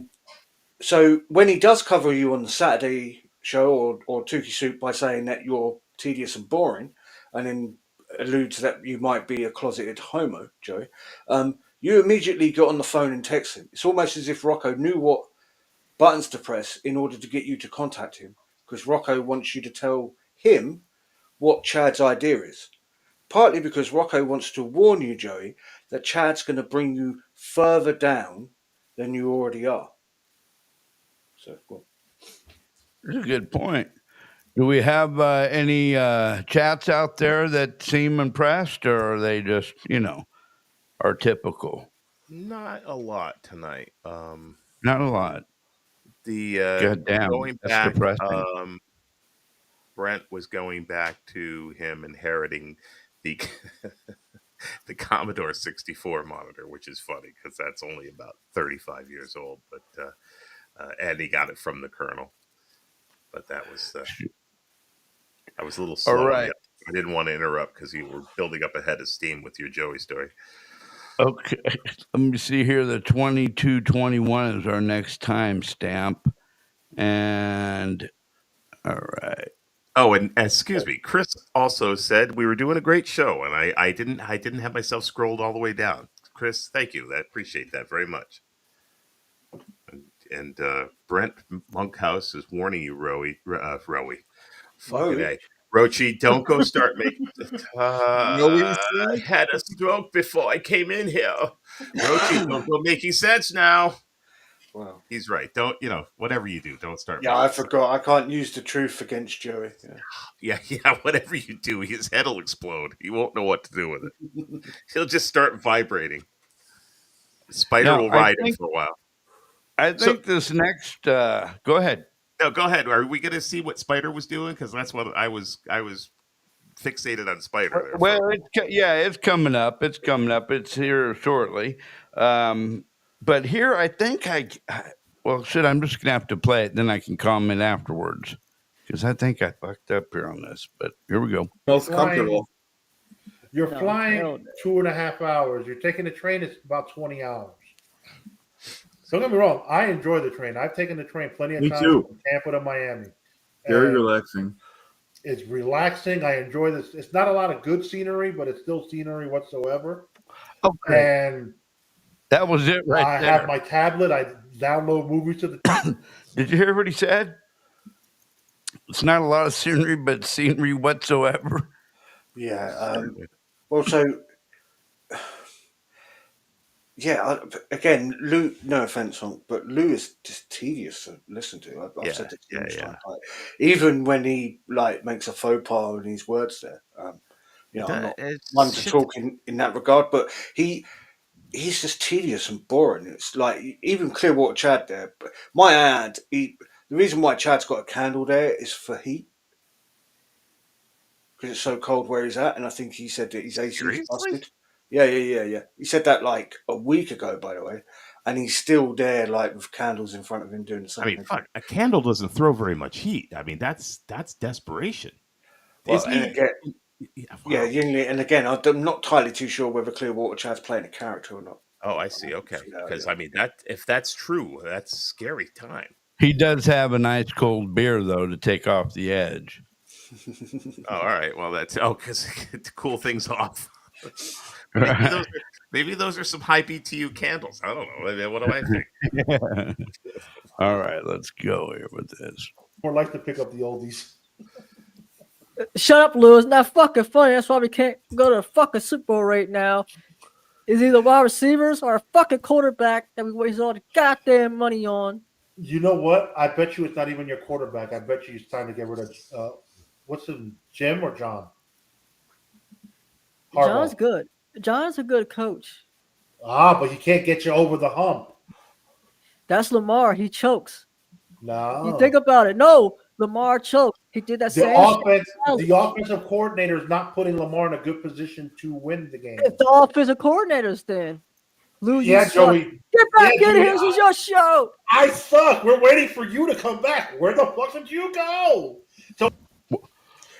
So when he does cover you on the Saturday show or Tukey Soup by saying that you're tedious and boring, and then alludes that you might be a closeted homo, Joey, you immediately got on the phone and text him. It's almost as if Rocco knew what buttons to press in order to get you to contact him, because Rocco wants you to tell him what Chad's idea is. Partly because Rocco wants to warn you, Joey, that Chad's going to bring you further down than you already are. So, well. That's a good point. Do we have any chats out there that seem impressed, or are they just, are typical? Not a lot tonight. Not a lot. God damn, Going that's back, depressing. Brent was going back to him inheriting the the Commodore 64 monitor, which is funny because that's only about 35 years old. But and he got it from the Colonel. But that was I was a little slow. All right. I didn't want to interrupt because you were building up a head of steam with your Joey story. Okay, let me see here. The 2221 is our next time stamp, and all right. Oh, and excuse me, Chris also said we were doing a great show, and I didn't have myself scrolled all the way down. Chris, thank you. I appreciate that very much. And Brent Monkhouse is warning you, Rowie. Fucking A. Rochi, don't go start making. I had a stroke before I came in here. Rochi, don't go making sense now. Wow. He's right. Don't, whatever you do, don't start. Yeah, I forgot. I can't use the truth against Joey. Yeah, whatever you do, his head will explode. He won't know what to do with it. He'll just start vibrating. Spider will ride him for a while. I think this next. Go ahead. No, go ahead. Are we going to see what Spider was doing? Because that's what I was fixated on Spider there. Well, it's coming up. It's coming up. It's here shortly. But here, I think well, shit, I'm just gonna have to play it, then I can comment afterwards because I think I fucked up here on this. But here we go. Most comfortable. You're No, flying hell no. 2.5 hours. You're taking the train. It's about 20 hours. Don't get me wrong. I enjoy the train. I've taken the train plenty of Me times too. from Tampa to Miami. Very And relaxing. it's relaxing. I enjoy this. It's not a lot of good scenery, but it's still scenery whatsoever. Okay, And that was it right I there. have my tablet. I download movies to the. Did you hear what he said? It's not a lot of scenery, but scenery whatsoever. Yeah. Well, so yeah. Again, Lou. No offense, but Lou is just tedious to listen to. I've Yeah, said this yeah, numerous yeah. times. Like, even when he like makes a faux pas in his words, there. You know, I'm not one to talk in that regard, but he's just tedious and boring. It's like even Clearwater Chad there. But my ad, the reason why Chad's got a candle there is for heat. Because it's so cold where he's at, and I think he said that his AC's Seriously? busted. Yeah. He said that like a week ago, by the way, and he's still there, like with candles in front of him doing the I mean, same. fuck, a candle doesn't throw very much heat. I mean, that's desperation. Well, Isn't and he? again, Yeah, yeah, wow. Yingli, and again, I'm not entirely too sure whether Clearwater Chad's playing a character or not. Oh, I see. Okay, Yeah, because yeah. I mean that if that's true, that's scary time. He does have a nice cold beer though to take off the edge. Oh, all right. Well, that's because to cool things off. Right. Maybe those are some high BTU candles. I don't know. I mean, what do I think? All right, let's go here with this. More like to pick up the oldies. Shut up, Lou. It's not fucking funny. That's why we can't go to the fucking Super Bowl right now. It's either wide receivers or a fucking quarterback that we waste all the goddamn money on. You know what? I bet you it's not even your quarterback. I bet you it's time to get rid of what's his Jim or John? Harbaugh. John's good. John's a good coach. But he can't get you over the hump. That's Lamar. He chokes. No. You think about it. No, Lamar chokes. He did that the same offense. shit. The offensive coordinator is not putting Lamar in a good position to win the game. It's the offensive coordinators then. Lou, you Yeah, suck. Joey. Get back Yeah, in Joey, here. This is your show. I suck. We're waiting for you to come back. Where the fuck did you go?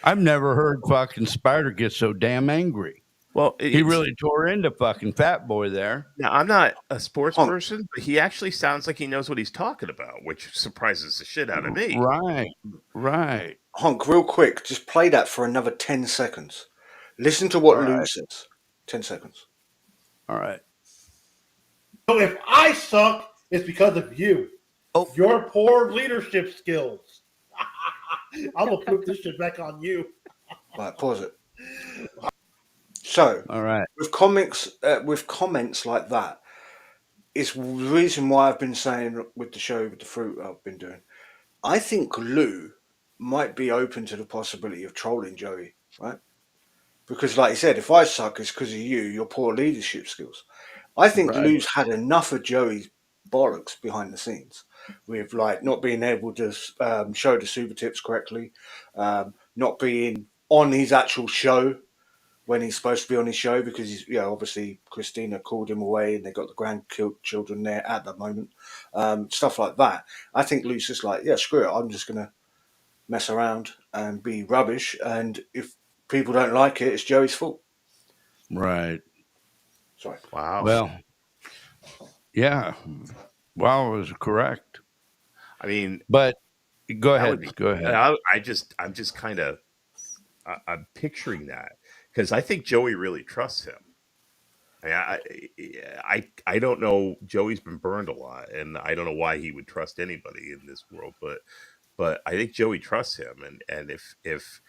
I've never heard fucking Spider get so damn angry. Well, He really tore into fucking Fat Boy there. Now, I'm not a sports Honk. person, but he actually sounds like he knows what he's talking about, which surprises the shit out of me. Right. Honk, real quick, just play that for another 10 seconds. Listen to what All Lou right. says. 10 seconds. All right. So if I suck, it's because of you. Oh. Your poor leadership skills. I'm gonna flip this shit back on you. Right, pause it. So, All right. with comments like that, it's the reason why I've been saying with the show with the fruit I've been doing. I think Lou might be open to the possibility of trolling Joey, right? Because, like he said, if I suck, it's because of you, your poor leadership skills. I think Right. Lou's had enough of Joey's bollocks behind the scenes with like not being able to show the super tips correctly, not being on his actual show when he's supposed to be on his show because he's, obviously Christina called him away and they got the grandchildren there at that moment, stuff like that. I think Lou's just like, yeah, screw it, I'm just gonna mess around and be rubbish, and if people don't like it, it's Joey's fault. Right. Sorry. Wow. Well, yeah. Wow, was correct. I mean, But go that ahead. would be- Go ahead. I'm just kind of, I'm picturing that because I think Joey really trusts him. I don't know. Joey's been burned a lot, and I don't know why he would trust anybody in this world. But I think Joey trusts him, and if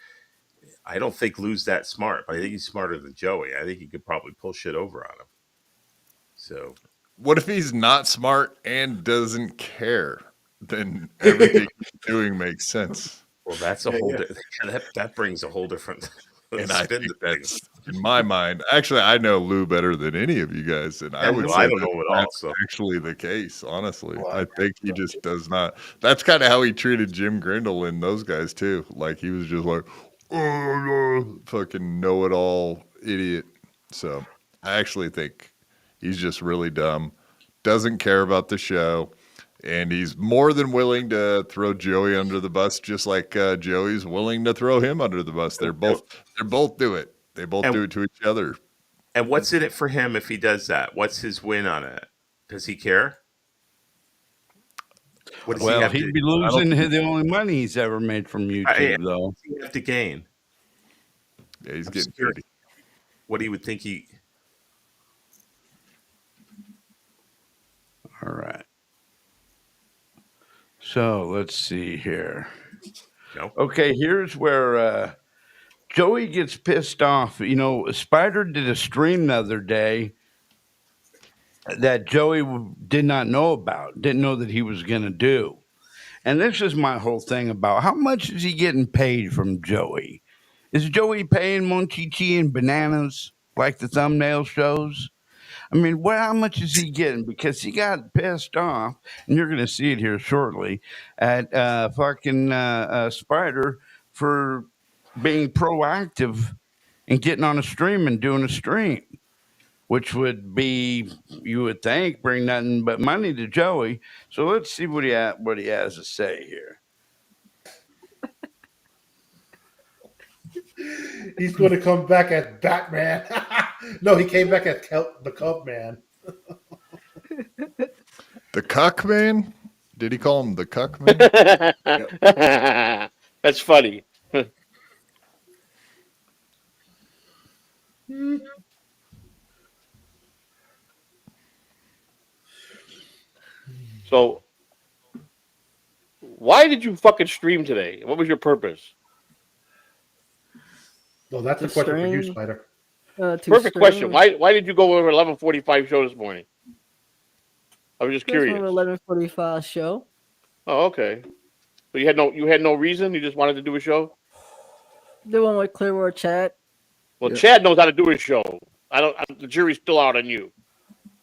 I don't think Lou's that smart, but I think he's smarter than Joey. I think he could probably pull shit over on him. So What if he's not smart and doesn't care? Then everything he's doing makes sense. well, that's a whole that brings a whole different. And I spin think to that's, things. in my mind, actually, I know Lou better than any of you guys, and I would Well, say I don't that know him at all. that's So actually the case. Honestly, Well, I think he just does not. That's kind of how he treated Jim Grindle and those guys too. Like he was just like, fucking know-it-all idiot. So I actually think he's just really dumb, doesn't care about the show, and he's more than willing to throw Joey under the bus, just like Joey's willing to throw him under the bus. They're both do it. They both And- do it to each other. And what's in it for him if he does that? What's his win on it? Does he care? What does he Well, have he'd to? be losing the only money he's ever made from YouTube, though. What does he have to gain? Yeah, he's I'm getting scared. dirty. What he would think he? All right. So let's see here. No. Okay, here's where Joey gets pissed off. You know, Spider did a stream the other day that Joey did not know about, didn't know that he was going to do. And this is my whole thing about how much is he getting paid from Joey? Is Joey paying Monchichi and bananas like the thumbnail shows? I mean, how much is he getting? Because he got pissed off, and you're going to see it here shortly, at fucking Spider for being proactive and getting on a stream and doing a stream, which would be, you would think, bring nothing but money to Joey. So let's see what he has to say here. He's going to come back as Batman. No, he came back as the Cub Man. The Cuck Man? Did he call him the Cuck Man? That's funny. So, why did you fucking stream today? What was your purpose? No, that's a To question for you, stream? Spider. To Perfect question. stream. Why did you go over 11:45 show this morning? I was just That's curious. from 11:45 show. Oh, okay. So you had no reason. You just wanted to do a show. The one with Clearwater Chat. Well, Chad knows how to do his show. The jury's still out on you.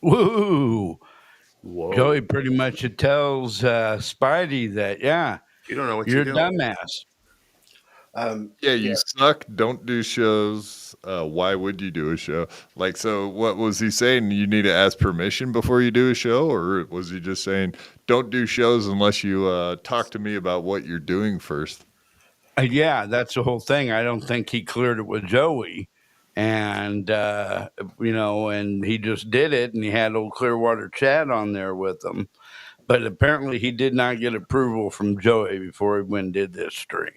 Woo! Whoa. Joey pretty much tells Spidey that, yeah, You don't know what you're you're a doing. dumbass. Yeah, you suck. Don't do shows. Why would you do a show? Like, so what was he saying? You need to ask permission before you do a show? Or was he just saying, don't do shows unless you talk to me about what you're doing first? Yeah, that's the whole thing. I don't think he cleared it with Joey. And, and he just did it, and he had old Clearwater Chad on there with him. But apparently he did not get approval from Joey before he went and did this stream.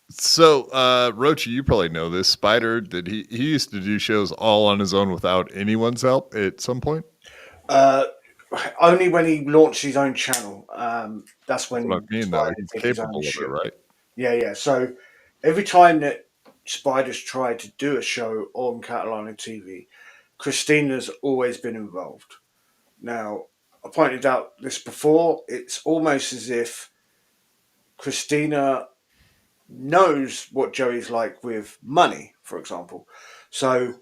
So, Rochi, you probably know this. Spider, he used to do shows all on his own without anyone's help at some point? Only when he launched his own channel. That's when What I mean, though, Spider he's did his own capable of shit. it, right? Yeah. So every time that Spider's tried to do a show on Catalina TV, Christina's always been involved. Now, I pointed out this before. It's almost as if Christina knows what Joey's like with money, for example. So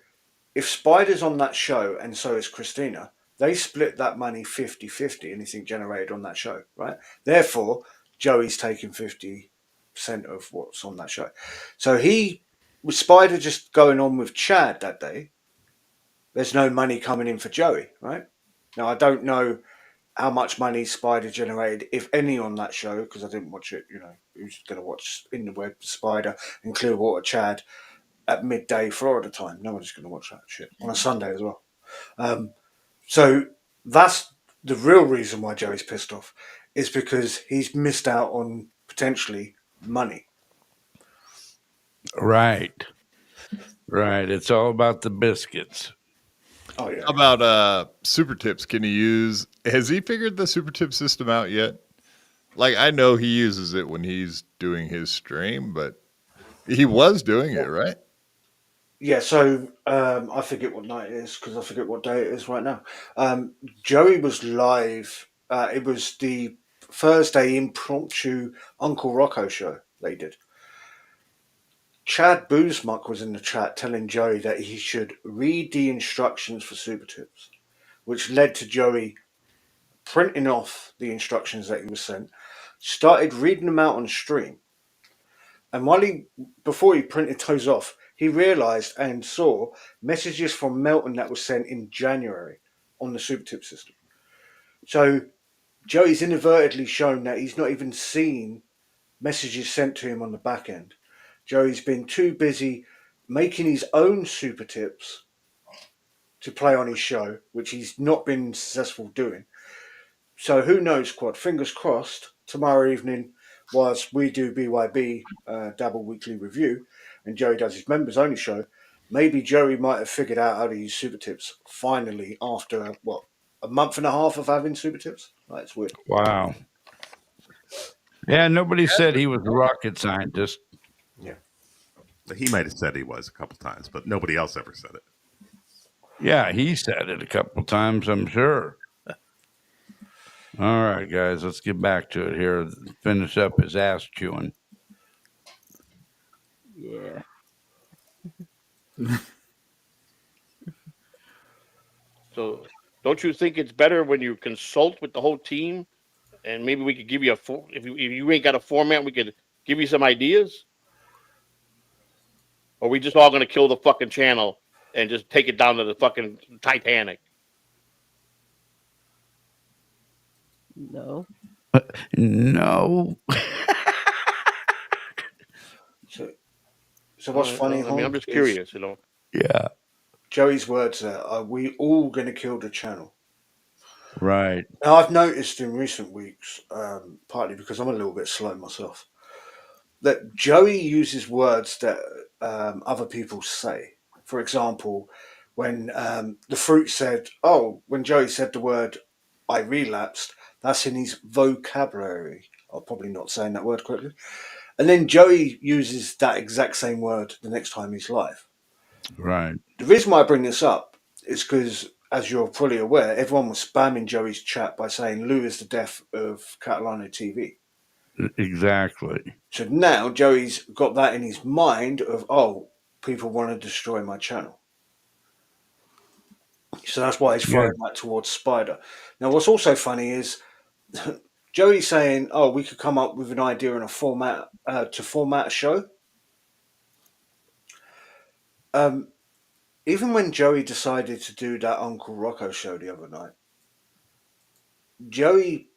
if Spider's on that show and so is Christina, they split that money 50-50, anything generated on that show, right? Therefore, Joey's taking 50% of what's on that show. So with Spider just going on with Chad that day, there's no money coming in for Joey, right? Now, I don't know how much money Spider generated, if any, on that show, because I didn't watch it. Who's going to watch In the Web Spider and Clearwater Chad at midday Florida time? No one's going to watch that shit on a Sunday as well. So that's the real reason why Joey's pissed off, is because he's missed out on potentially money. Right. It's all about the biscuits. Oh yeah. How about super tips? Has he figured the super tip system out yet? Like, I know he uses it when he's doing his stream, but he was doing it, right? Yeah, so I forget what night it is because I forget what day it is right now. Joey was live. It was the Thursday impromptu Uncle Rocco show they did. Chad Boozmuck was in the chat telling Joey that he should read the instructions for super tips, which led to Joey printing off the instructions that he was sent, started reading them out on stream. And before he printed those off, he realised and saw messages from Melton that was sent in January on the super tip system. So Joey's inadvertently shown that he's not even seen messages sent to him on the back end. Joey's been too busy making his own super tips to play on his show, which he's not been successful doing. So who knows, Quad? Fingers crossed. Tomorrow evening, whilst we do BYB Dabble Weekly Review, and Joey does his members only show, maybe Joey might have figured out how to use super tips finally after a month and a half of having super tips. That's weird. Wow. Yeah, nobody said he was a rocket scientist. Yeah. He might have said he was a couple times, but nobody else ever said it. Yeah, he said it a couple times, I'm sure. All right, guys, let's get back to it here. Finish up his ass chewing. Yeah. So, don't you think it's better when you consult with the whole team, and maybe we could give you if you ain't got a format, we could give you some ideas? Or are we just all going to kill the fucking channel and just take it down to the fucking Titanic? No. No. So what's funny? I mean, I'm just curious, you know. Yeah. Joey's words there, are we all going to kill the channel? Right. Now, I've noticed in recent weeks, partly because I'm a little bit slow myself, that Joey uses words that other people say. For example, when the Fruit said, when Joey said the word, I relapsed, that's in his vocabulary. I'm probably not saying that word correctly. And then Joey uses that exact same word the next time he's live. Right. The reason why I bring this up is because, as you're fully aware, everyone was spamming Joey's chat by saying Lou is the death of Catalano TV. Exactly. So now Joey's got that in his mind of, people want to destroy my channel. So that's why he's throwing that towards Spider. Now, what's also funny is Joey's saying, we could come up with an idea and a format to format a show. Even when Joey decided to do that Uncle Rocco show the other night, Joey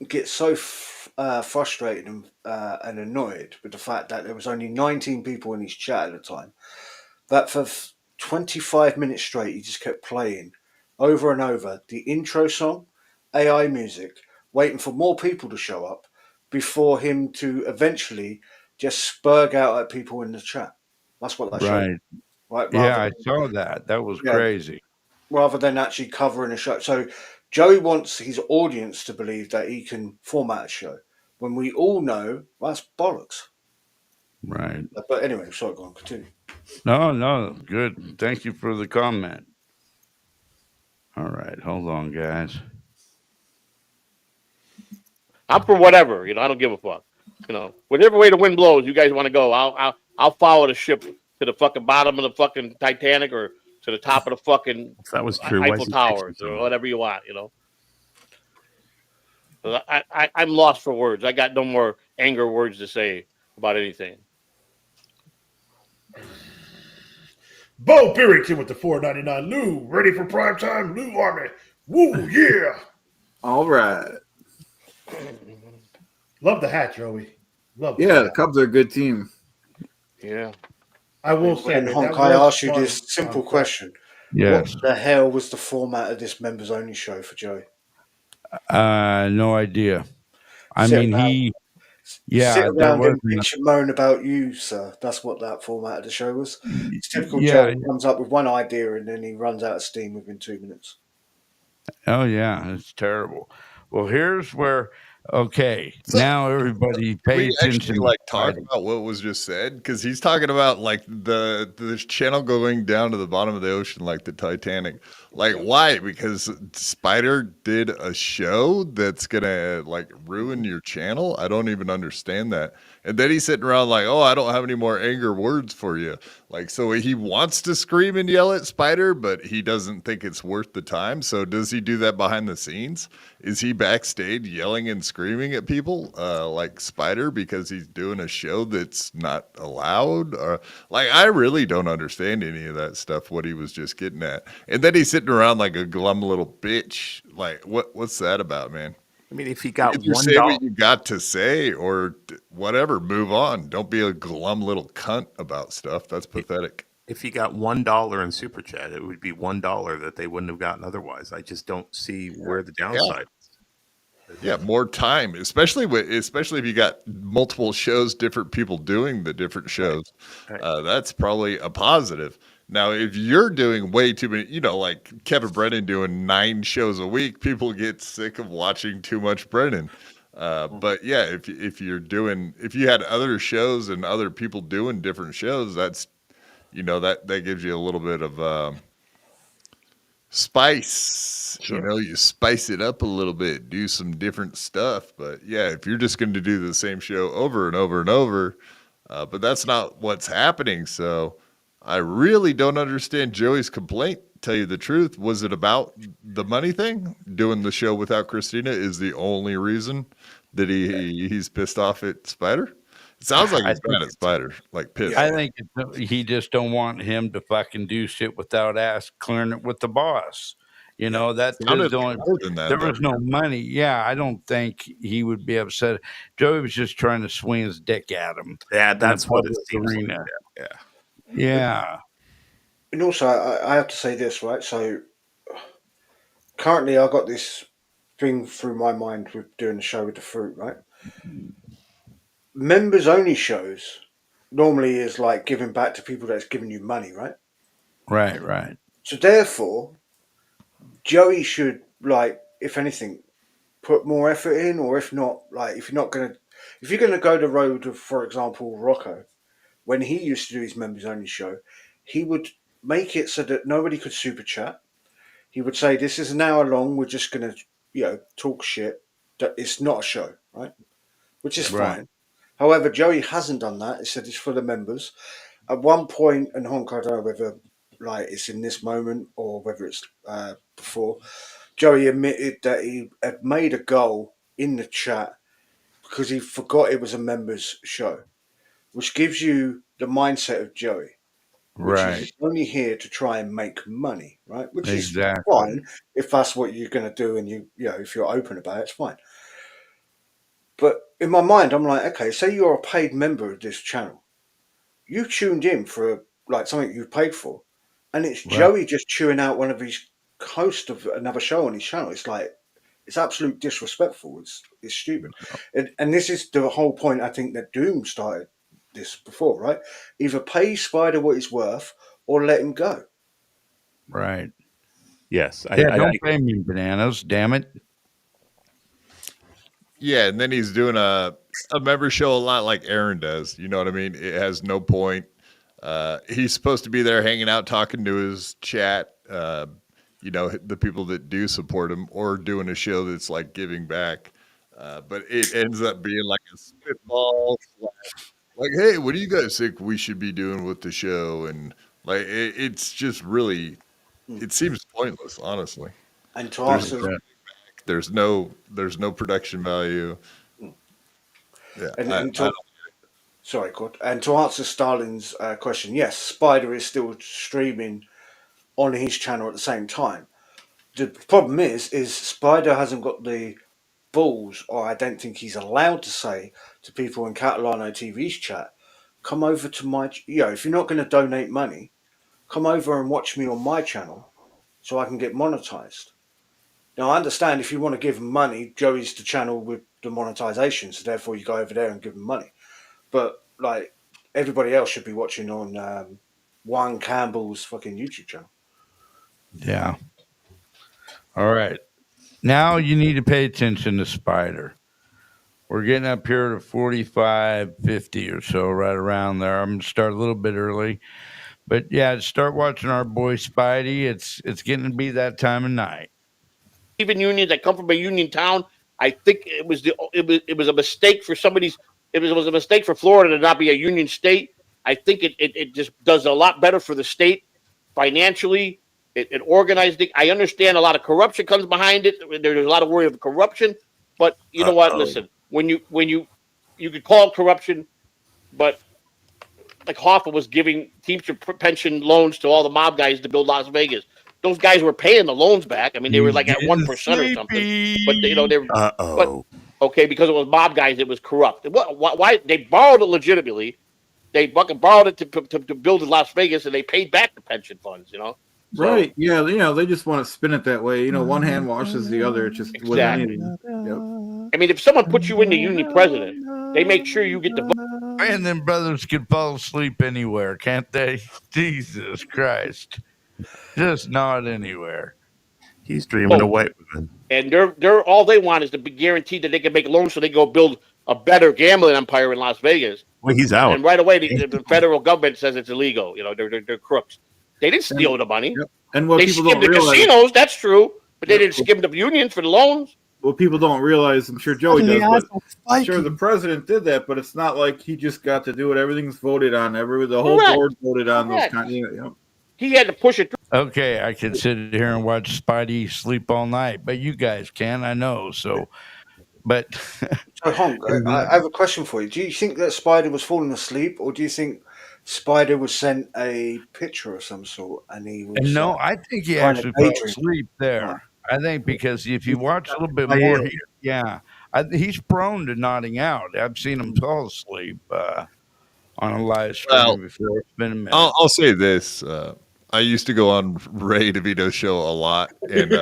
gets so frustrated and annoyed with the fact that there was only 19 people in his chat at the time, that for 25 minutes straight, he just kept playing over and over the intro song, AI music, waiting for more people to show up before him to eventually just spurg out at people in the chat. That's what that showed. Right? Yeah, I saw that. That was crazy. Rather than actually covering a show. So Joey wants his audience to believe that he can format a show, when we all know that's bollocks. Right. But anyway, sorry, go on, continue. No, good. Thank you for the comment. All right, hold on, guys. I'm for whatever, I don't give a fuck. Whatever way the wind blows, you guys want to go. I'll follow the ship to the fucking bottom of the fucking Titanic or to the top of the fucking that was true. Eiffel Towers or whatever you want, I'm lost for words. I got no more anger words to say about anything. Bo Barrington with the $4.99. Lou, ready for prime time? Lou Army. Woo, yeah. All right. Love the hat, Joey. The Cubs are a good team. Yeah. I will say, and Honk, I ask you this simple question. Yes. What the hell was the format of this members only show for Joey? No idea. Sit around and bitch and moan about you, sir. That's what that format of the show was. It's typical Joey. He comes up with one idea and then he runs out of steam within 2 minutes. Oh yeah, it's terrible. Well, here's where now everybody pay attention. Talk about what was just said, because he's talking about the channel going down to the bottom of the ocean like the Titanic. Why? Because Spider did a show that's gonna ruin your channel. I don't even understand that. And then he's sitting around I don't have any more anger words for you. Like, so he wants to scream and yell at Spider, but he doesn't think it's worth the time. So does he do that behind the scenes? Is he backstage yelling and screaming at people like Spider because he's doing a show that's not allowed? Or like, I really don't understand any of that stuff, what he was just getting at. And then he's sitting around like a glum little bitch. Like, what's that about, man? I mean, if he got Either say $1, what you got to say or whatever, move on. Don't be a glum little cunt about stuff. That's pathetic. if he got $1 in super chat, it would be $1 that they wouldn't have gotten otherwise. I just don't see where the downside is. Yeah, more time, especially if you got multiple shows, different people doing the different shows. Right. That's probably a positive. Now, if you're doing way too many, like Kevin Brennan doing 9 shows a week, people get sick of watching too much Brennan. But yeah, if you had other shows and other people doing different shows, that's that gives you a little bit of spice. Sure. You spice it up a little bit, do some different stuff. But yeah, if you're just going to do the same show over and over and over, but that's not what's happening. So I really don't understand Joey's complaint. Tell you the truth, was it about the money thing? Doing the show without Christina is the only reason that he's pissed off at Spider. It sounds like he's mad at Spider, like pissed. I think he just don't want him to fucking do shit without clearing it with the boss. That Sounded the only, more than that, there though. was no money. Yeah, I don't think he would be upset. Joey was just trying to swing his dick at him. Yeah, that's what it public seems arena. like. Yeah. And also, I have to say this, right? So currently, I got this thing through my mind with doing the show with the fruit, right? Members only shows normally is like giving back to people that's giving you money, right? Right. So therefore, Joey should, like, if anything, put more effort in, or if not, like, if you're gonna go the road of, for example, Rocco, when he used to do his members only show, he would make it so that nobody could super chat. He would say, "This is an hour long. We're just gonna, talk shit. That it's not a show, right?" Which is Right. fine. However, Joey hasn't done that. He said it's for the members. At one point, and Honk, I don't know whether like it's in this moment or whether it's before, Joey admitted that he had made a goal in the chat because he forgot it was a members show, which gives you the mindset of Joey, which is Right. he's only here to try and make money, right? Which Exactly. is fine if that's what you're going to do, and if you're open about it, it's fine. But in my mind, I'm like, okay, say you're a paid member of this channel. You tuned in for like something you paid for, and it's Right. Joey just chewing out one of his hosts of another show on his channel. It's like, it's absolute disrespectful. It's stupid. And this is the whole point, I think, that Doom started this before, right? Either pay Spider what he's worth or let him go. Right. Yes. Don't pay me bananas, damn it. Yeah, and then he's doing a member show a lot like Aaron does. You know what I mean? It has no point. He's supposed to be there hanging out, talking to his chat, the people that do support him, or doing a show that's like giving back. But it ends up being like a spitball like, hey, what do you guys think we should be doing with the show? And like, it's just really, it seems pointless, honestly. And to answer, There's no production value. Yeah, sorry, Cord. And to answer Stalin's question, yes, Spider is still streaming on his channel at the same time. The problem is Spider hasn't got the balls, or I don't think he's allowed to say to people in Catalano TV's chat, come over to my, if you're not going to donate money, come over and watch me on my channel so I can get monetized. Now, I understand if you want to give him money, Joey's the channel with the monetization, so therefore you go over there and give him money. But, like, everybody else should be watching on Juan Campbell's fucking YouTube channel. Yeah. All right. Now you need to pay attention to Spider. We're getting up here to 45, 50 or so, right around there. I'm going to start a little bit early. But yeah, start watching our boy Spidey. It's getting to be that time of night. Even unions, I come from a union town. I think it was a mistake for it was a mistake for Florida to not be a union state. I think it just does a lot better for the state financially. It organized it. I understand a lot of corruption comes behind it. There's a lot of worry of corruption, but you know what? Listen, when you could call it corruption, but like Hoffa was giving teacher pension loans to all the mob guys to build Las Vegas. Those guys were paying the loans back. I mean, they were like at 1% or something. But they but okay, because it was mob guys, it was corrupt. Why they borrowed it legitimately? They fucking borrowed it to build in Las Vegas, and they paid back the pension funds. So, right? Yeah, they just want to spin it that way. One hand washes the other. It's just exactly. Yep. I mean, if someone puts you in the union president, they make sure you get the. And then brothers can fall asleep anywhere, can't they? Jesus Christ, just not anywhere. He's dreaming of white women. And they're all they want is to be guaranteed that they can make loans so they go build a better gambling empire in Las Vegas. Well, he's out. And right away, the federal government says it's illegal. They're crooks. They didn't steal the money. Yep. And what they people skimmed don't the realize, casinos, that's true, but they didn't skim the unions for the loans. What people don't realize, I'm sure Joey does, but I'm sure the president did that, but it's not like he just got to do it. Everything's voted on. The whole board voted on those kind of. He had to push it through. Okay, I can sit here and watch Spidey sleep all night, but you guys can, I know. So, but so Honk, I have a question for you. Do you think that Spider was falling asleep, or do you think Spider was sent a picture of some sort and he was? No, I think he actually fell asleep there. I think because if you watch a little bit more, he's prone to nodding out. I've seen him fall asleep on a live stream before. It's been a minute. I'll say this. I used to go on Ray DeVito's show a lot, and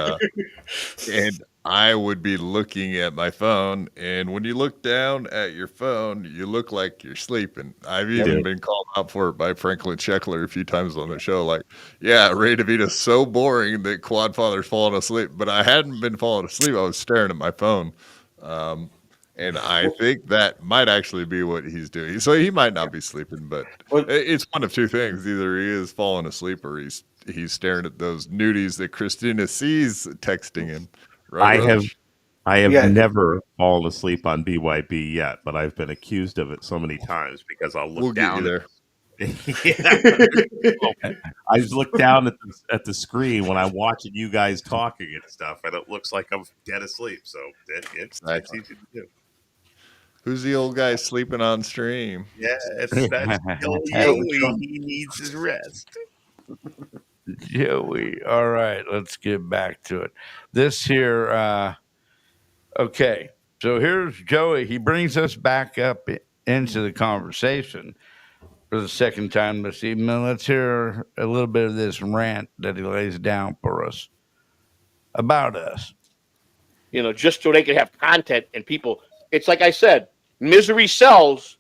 I would be looking at my phone, and when you look down at your phone, you look like you're sleeping. I've even been called out for it by Franklin Checkler a few times on the show. Like, yeah, Ray DeVito's so boring that Quadfather's falling asleep, but I hadn't been falling asleep. I was staring at my phone. And I think that might actually be what he's doing. So he might not be sleeping, but it's one of two things. Either he is falling asleep or he's staring at those nudies that Christina sees texting him. Right, I have never fallen asleep on BYB yet, but I've been accused of it so many times because I'll look down there. I just look down at the screen when I'm watching you guys talking and stuff, and it looks like I'm dead asleep. So it's easy to do. Who's the old guy sleeping on stream? Yes, that's Joey. He needs his rest. Joey. All right, let's get back to it. This here, okay. So here's Joey. He brings us back up into the conversation for the second time this evening. Let's hear a little bit of this rant that he lays down for us about us. Just so they can have content and people. It's like I said, misery sells.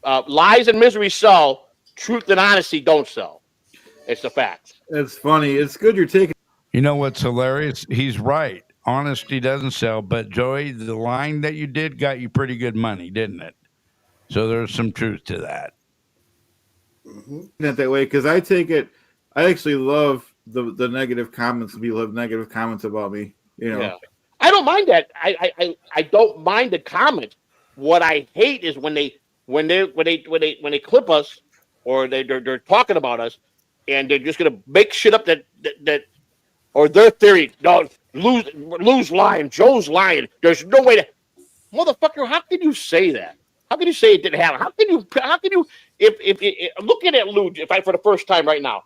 Lies and misery sell. Truth and honesty don't sell. It's a fact. It's funny. It's good you're taking. You know what's hilarious? He's right. Honesty doesn't sell. But Joey, the line that you did got you pretty good money, didn't it? So there's some truth to that. Not that way because I take it. I actually love the negative comments. People have negative comments about me. Yeah. I don't mind that. I don't mind the comment. What I hate is when they clip us or they're talking about us and they're just gonna make shit up that or their theory. No, Lou's lying. Joe's lying. There's no way to, motherfucker. How can you say that? How can you say it didn't happen? How can you? If looking at Lou, for the first time right now,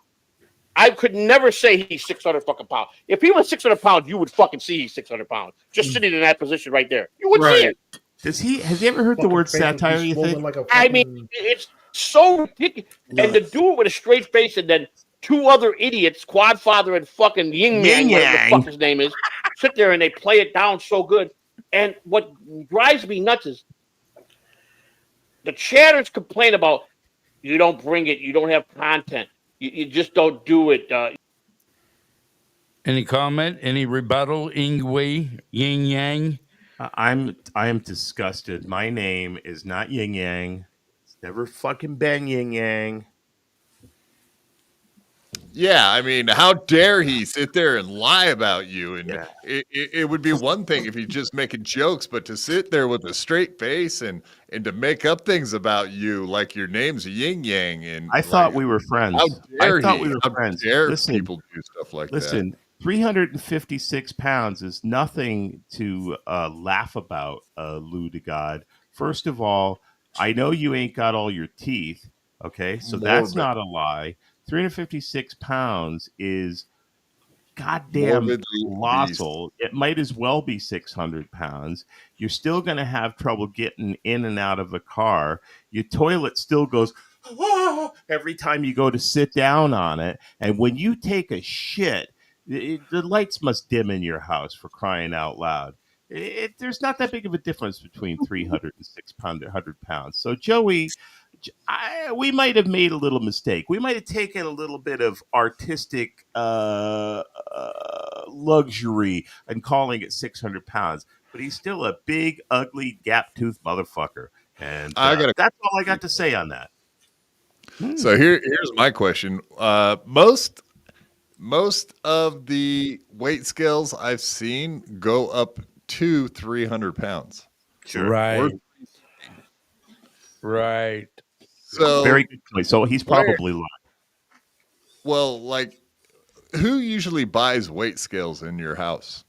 I could never say he's 600 fucking pounds. If he was 600 pounds, you would fucking see he's 600 pounds. Just sitting in that position right there. You would see it. Has he ever heard the word satire, you think? I mean, it's so ridiculous. And to do it with a straight face and then two other idiots, Quadfather and fucking Yin Yang, whatever the fuck his name is, sit there and they play it down so good. And what drives me nuts is the chatters complain about you don't bring it, you don't have content. You just don't do it. Any comment? Any rebuttal? Ingwe, Yin Yang? I am disgusted. My name is not Yin Yang. It's never fucking been Yin Yang. Yeah, I mean, how dare he sit there and lie about you? And Yeah. it would be one thing if he's just making jokes, but to sit there with a straight face and to make up things about you like your name's Yin Yang, and I like, thought we were how friends. I dare thought we he? were How friends. dare Listen, people do stuff like that? listen. 356 pounds is nothing to laugh about, Lou to God. First of all, I know you ain't got all your teeth. Okay, so that's Morbid, not a lie. 356 pounds is goddamn morbidly obese. colossal. It might as well be 600 pounds. You're still going to have trouble getting in and out of the car. Your toilet still goes every time you go to sit down on it. And when you take a shit, the lights must dim in your house, for crying out loud. There's not that big of a difference between 300 and 600 pounds. So, Joey, we might have made a little mistake. We might have taken a little bit of artistic luxury and calling it 600 pounds, but he's still a big, ugly, gap-toothed motherfucker. And I got that's all I got to say on that. So here's my question. Most of the weight scales I've seen go up to 300 pounds. Sure. Right. Right. So very good point. So he's probably lying. Well, like, who usually buys weight scales in your house?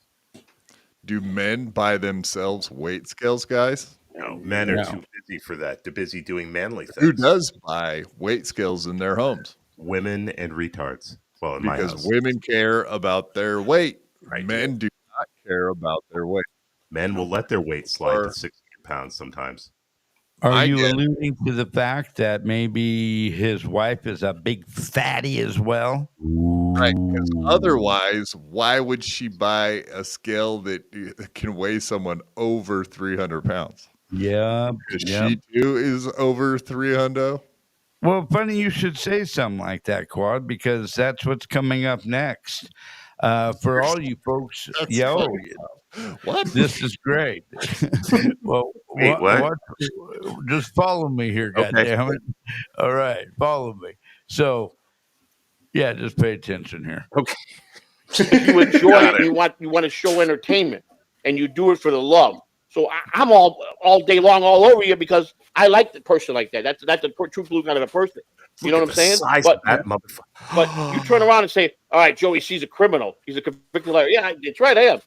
Do men buy themselves weight scales, guys? No, men are too busy for that. They're busy doing manly things. Who does buy weight scales in their homes? Women and retards. Well, in my Because house. women care about their weight. Right. Men do not care about their weight. Men will let their weight slide to 600 pounds sometimes. Are you alluding to the fact that maybe his wife is a big fatty as well? Right. Because otherwise, why would she buy a scale that can weigh someone over 300 pounds? Yeah. Because she too is over 300. Well, funny you should say something like that, Quad, because that's what's coming up next. For all you folks, what? This is great. Well, wait, what? Just follow me here, Okay. goddammit. All right, follow me. So, yeah, just pay attention here. Okay. You enjoy it. You want to show entertainment, and you do it for the love. So I'm all day long all over you because I like the person like that. That's a true blue kind of a person. You know what I'm saying? But you turn around and say, "All right, Joey, she's a criminal. He's a convicted liar." Yeah, that's right, I am.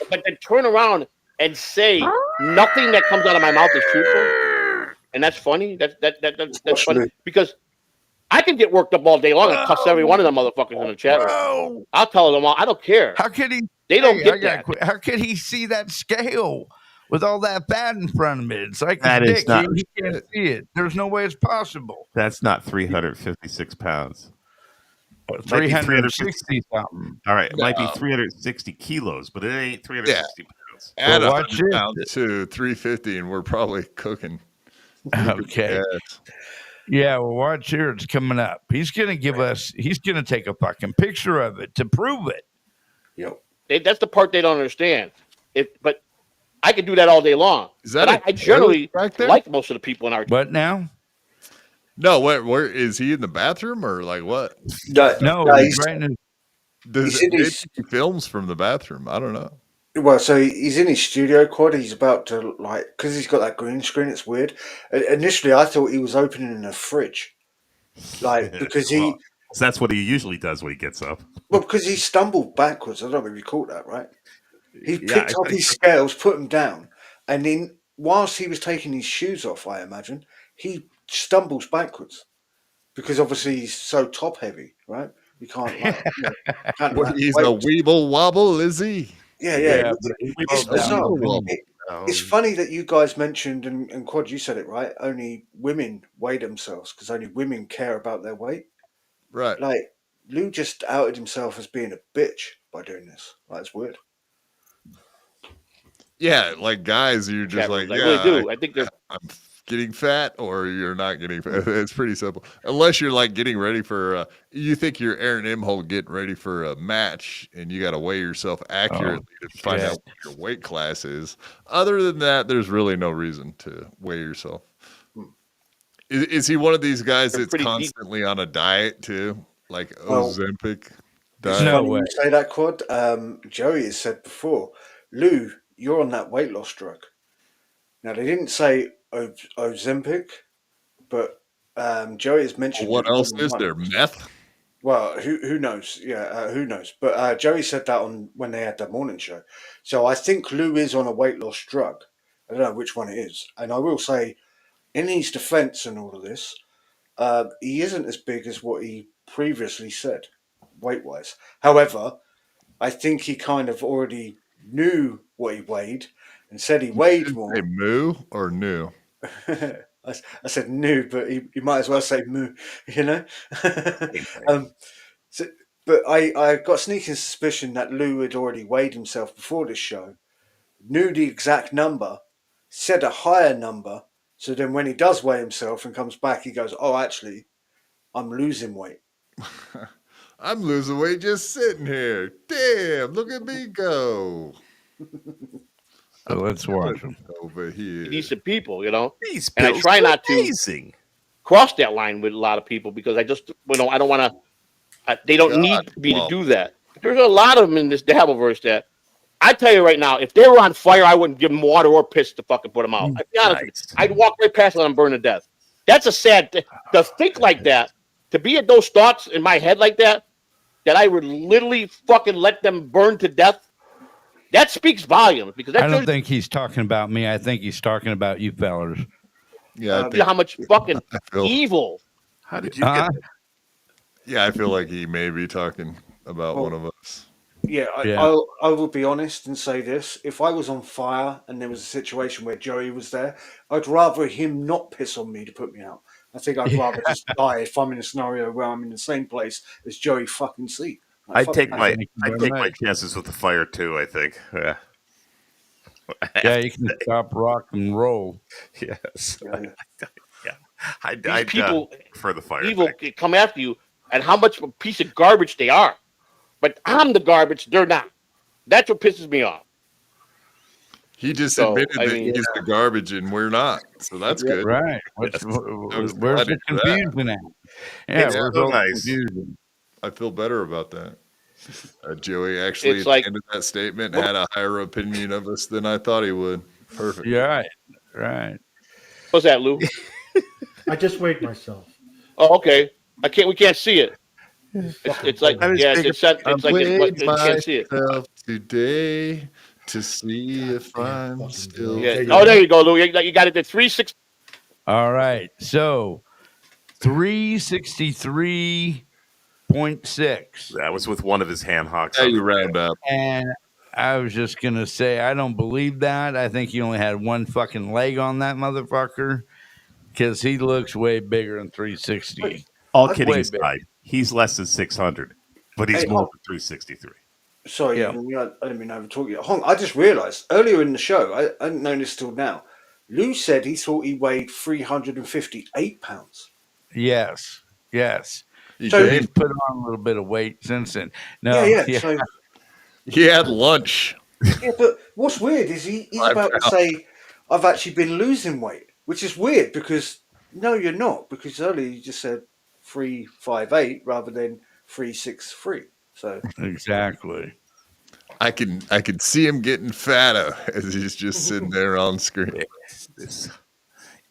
But then turn around and say nothing that comes out of my mouth is truthful, and that's funny. That's funny because I can get worked up all day long and cuss every one of them motherfuckers in the chat room. I'll tell them all. I don't care. How could he? They don't get that. How could he see that scale with all that fat in front of it? It's like that his is dick. not. He can't see it. There's no way it's possible. That's not 356 pounds. 360 something. All right, it might be 360 kilos, but it ain't 360 pounds. Add 100 pounds to 350, and we're probably cooking. Okay. Yeah, well, watch here. It's coming up. He's going to give us, he's going to take a fucking picture of it to prove it. That's the part they don't understand. But I could do that all day long. Is that I generally like most of the people in our. What now? No, where is he in the bathroom or like what? No, he's right in his films from the bathroom. I don't know. Well, so he's in his studio quad. He's about to because he's got that green screen. It's weird. Initially, I thought he was opening a fridge, because that's what he usually does when he gets up. Well, because he stumbled backwards. I don't know if you caught that, right? He picked up his scales, put them down, and then whilst he was taking his shoes off, I imagine he stumbles backwards because obviously he's so top heavy, right? You can't he's a weeble wobble, is he? Yeah. It's funny that you guys mentioned, and Quad, you said it right. Only women weigh themselves because only women care about their weight. Right. Like Lou just outed himself as being a bitch by doing this. That's weird. Yeah, like guys, you're just like, I really do. I think I'm getting fat, or you're not getting fat. It's pretty simple. Unless you're like getting ready for, you think you're Aaron Imholt getting ready for a match, and you got to weigh yourself accurately to find out what your weight class is. Other than that, there's really no reason to weigh yourself. Is he one of these guys that's constantly on a diet too? like Well, Ozempic. it's No funny way. you say that, Quad. Joey has said before, Lou, you're on that weight loss drug. Now, they didn't say Ozempic, but Joey has mentioned What it more else than is there? once. Meth? Well, who knows? Yeah, who knows? But Joey said that on when they had that morning show. So I think Lou is on a weight loss drug. I don't know which one it is. And I will say, in his defence and all of this, he isn't as big as what he previously said, weight wise. However, I think he kind of already knew what he weighed and said he weighed Did more. say moo or new? I said new, but he might as well say moo, you know? Same thing. So, but I got a sneaking suspicion that Lou had already weighed himself before this show, knew the exact number, said a higher number, so then when he does weigh himself and comes back, he goes, "Oh, actually, I'm losing weight." I'm losing weight just sitting here. Damn, look at me go. So let's watch them. Over here. Decent people, you know. These And I pills try are not to amazing. cross that line with a lot of people because I just, you know, I don't want to. They don't God, need me well. to do that. But there's a lot of them in this Dabbleverse that I tell you right now, if they were on fire, I wouldn't give them water or piss to fucking put them out. I'd be honest with you. I'd walk right past and let them burn to death. That's a sad thing. To think like that, to be at those thoughts in my head like that I would literally fucking let them burn to death. That speaks volumes because I that don't shows think he's talking about me. I think he's talking about you fellers. Yeah, I you how much fucking feel- evil. How did you get that? Yeah, I feel like he may be talking about one of us. Yeah, Yeah. I will be honest and say this. If I was on fire and there was a situation where Joey was there, I'd rather him not piss on me to put me out. I think I'd rather just die if I'm in a scenario where I'm in the same place as Joey fucking C. Like, I'd fuck take that. my Thank you I'd very take my much. chances with the fire too. I think. Yeah. Yeah, you can stop, rock, and roll. Yes. Yeah, Yeah. I'd These people, prefer the fire. evil, Thing. come after you, and how much of a piece of garbage they are. But I'm the garbage; they're not. That's what pisses me off. He just So, admitted I that mean- he's the garbage and we're not. So that's good. Right. Yes. Where's glad the to hear that. confusion at? Yeah, It's where's so all the nice. confusion? I feel better about that. Joey actually It's at like- the end of that statement had a higher opinion of us than I thought he would. Perfect. Yeah, right. What's that, Lou? I just weighed myself. Oh, okay. We can't see it. It's like, I was yeah, thinking- it's like Weighed you can't see it. myself today to see if damn I'm fucking still. Yeah. There you Oh, go. there you go, Lou. You got it at 360. All right. So 363.6. That was with one of his hand hocks. How on you the- round up? And I was just gonna say I don't believe that. I think he only had one fucking leg on that motherfucker because he looks way bigger than 360. All I'd kidding way aside, he's less than 600, but he's Hey, more oh. than 363. sorry, Yeah. I didn't mean to overtalk you. Hong, I just realised earlier in the show, I hadn't known this till now. Lou said he thought he weighed 358 pounds. Yes. He, So- He's put on a little bit of weight since then. No, Yeah. So he had lunch. yeah, but what's weird is he's 5 about to pounds. say, "I've actually been losing weight," which is weird because no, you're not. Because earlier you just said 358 rather than 363. So exactly. I can see him getting fatter as he's just sitting there on screen. This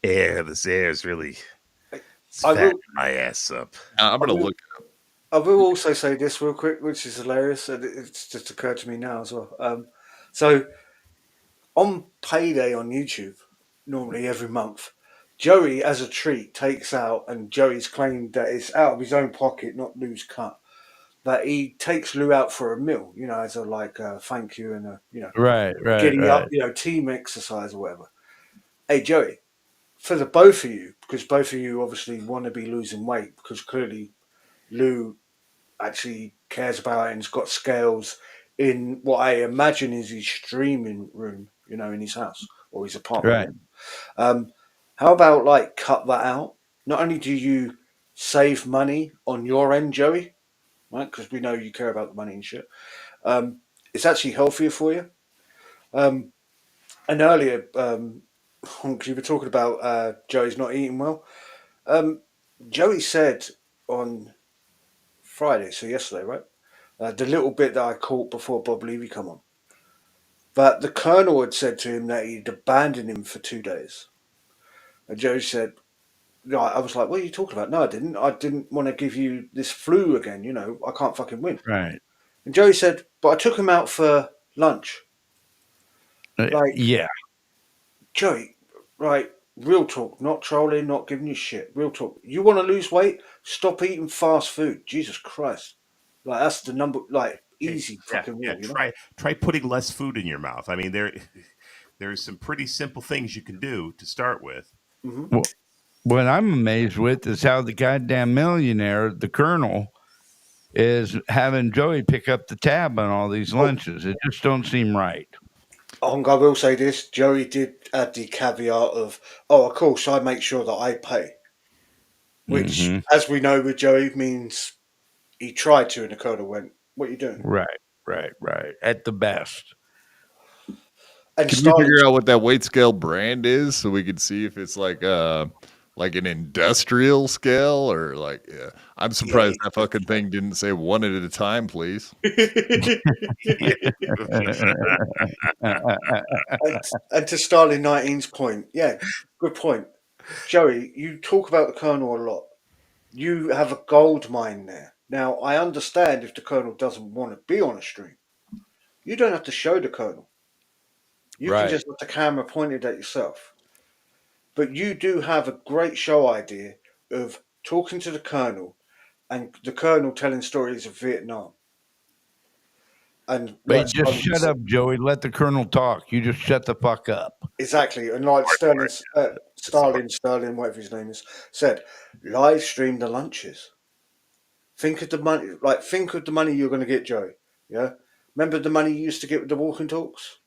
air is really I fattening will- my ass up. I'm gonna look. I will also say this real quick, which is hilarious, and it's just occurred to me now as well. So on payday on YouTube, normally every month, Joey, as a treat, takes out, and Joey's claimed that it's out of his own pocket, not Lou's cut, that he takes Lou out for a meal, as a thank you and a Right. getting up, team exercise or whatever. Hey Joey, for the both of you, because both of you obviously want to be losing weight, because clearly Lou actually cares about it and's got scales in what I imagine is his streaming room, in his house or his apartment. Right. How about cut that out? Not only do you save money on your end, Joey, right? Because we know you care about the money and shit. It's actually healthier for you. And earlier, you were talking about Joey's not eating well. Joey said on Friday, so yesterday, right? The little bit that I caught before Bob Levy come on. But the Colonel had said to him that he'd abandoned him for 2 days. And Joe said, I was like, what are you talking about? No, I didn't. I didn't want to give you this flu again. I can't fucking win. Right. And Joey said, but I took him out for lunch. Yeah. Joey, right, real talk, not trolling, not giving you shit. Real talk. You want to lose weight? Stop eating fast food. Jesus Christ. Like, that's the number, like, easy fucking rule. Try putting less food in your mouth. I mean, there's some pretty simple things you can do to start with. Mm-hmm. Well, what I'm amazed with is how the goddamn millionaire, the Colonel, is having Joey pick up the tab on all these lunches. It just don't seem right. I will say this. Joey did add the caveat of, of course, I make sure that I pay. Which, as we know with Joey, means he tried to, and the Colonel went, what are you doing? Right. At the best. And can you figure out what that weight scale brand is so we can see if it's like an industrial scale or like, yeah. I'm surprised that fucking thing didn't say one at a time, please. and to Starling 19's point, yeah, good point. Joey, you talk about the Colonel a lot. You have a gold mine there. Now, I understand if the Colonel doesn't want to be on a stream. You don't have to show the Colonel. You can just have the camera pointed at yourself. But you do have a great show idea of talking to the Colonel and the Colonel telling stories of Vietnam. And but just shut up, Joey. Let the Colonel talk. You just shut the fuck up. Exactly. And like Sterling, whatever his name is, said, live stream the lunches. Think of the money. Think of the money you're going to get, Joey. Yeah. Remember the money you used to get with the walking talks?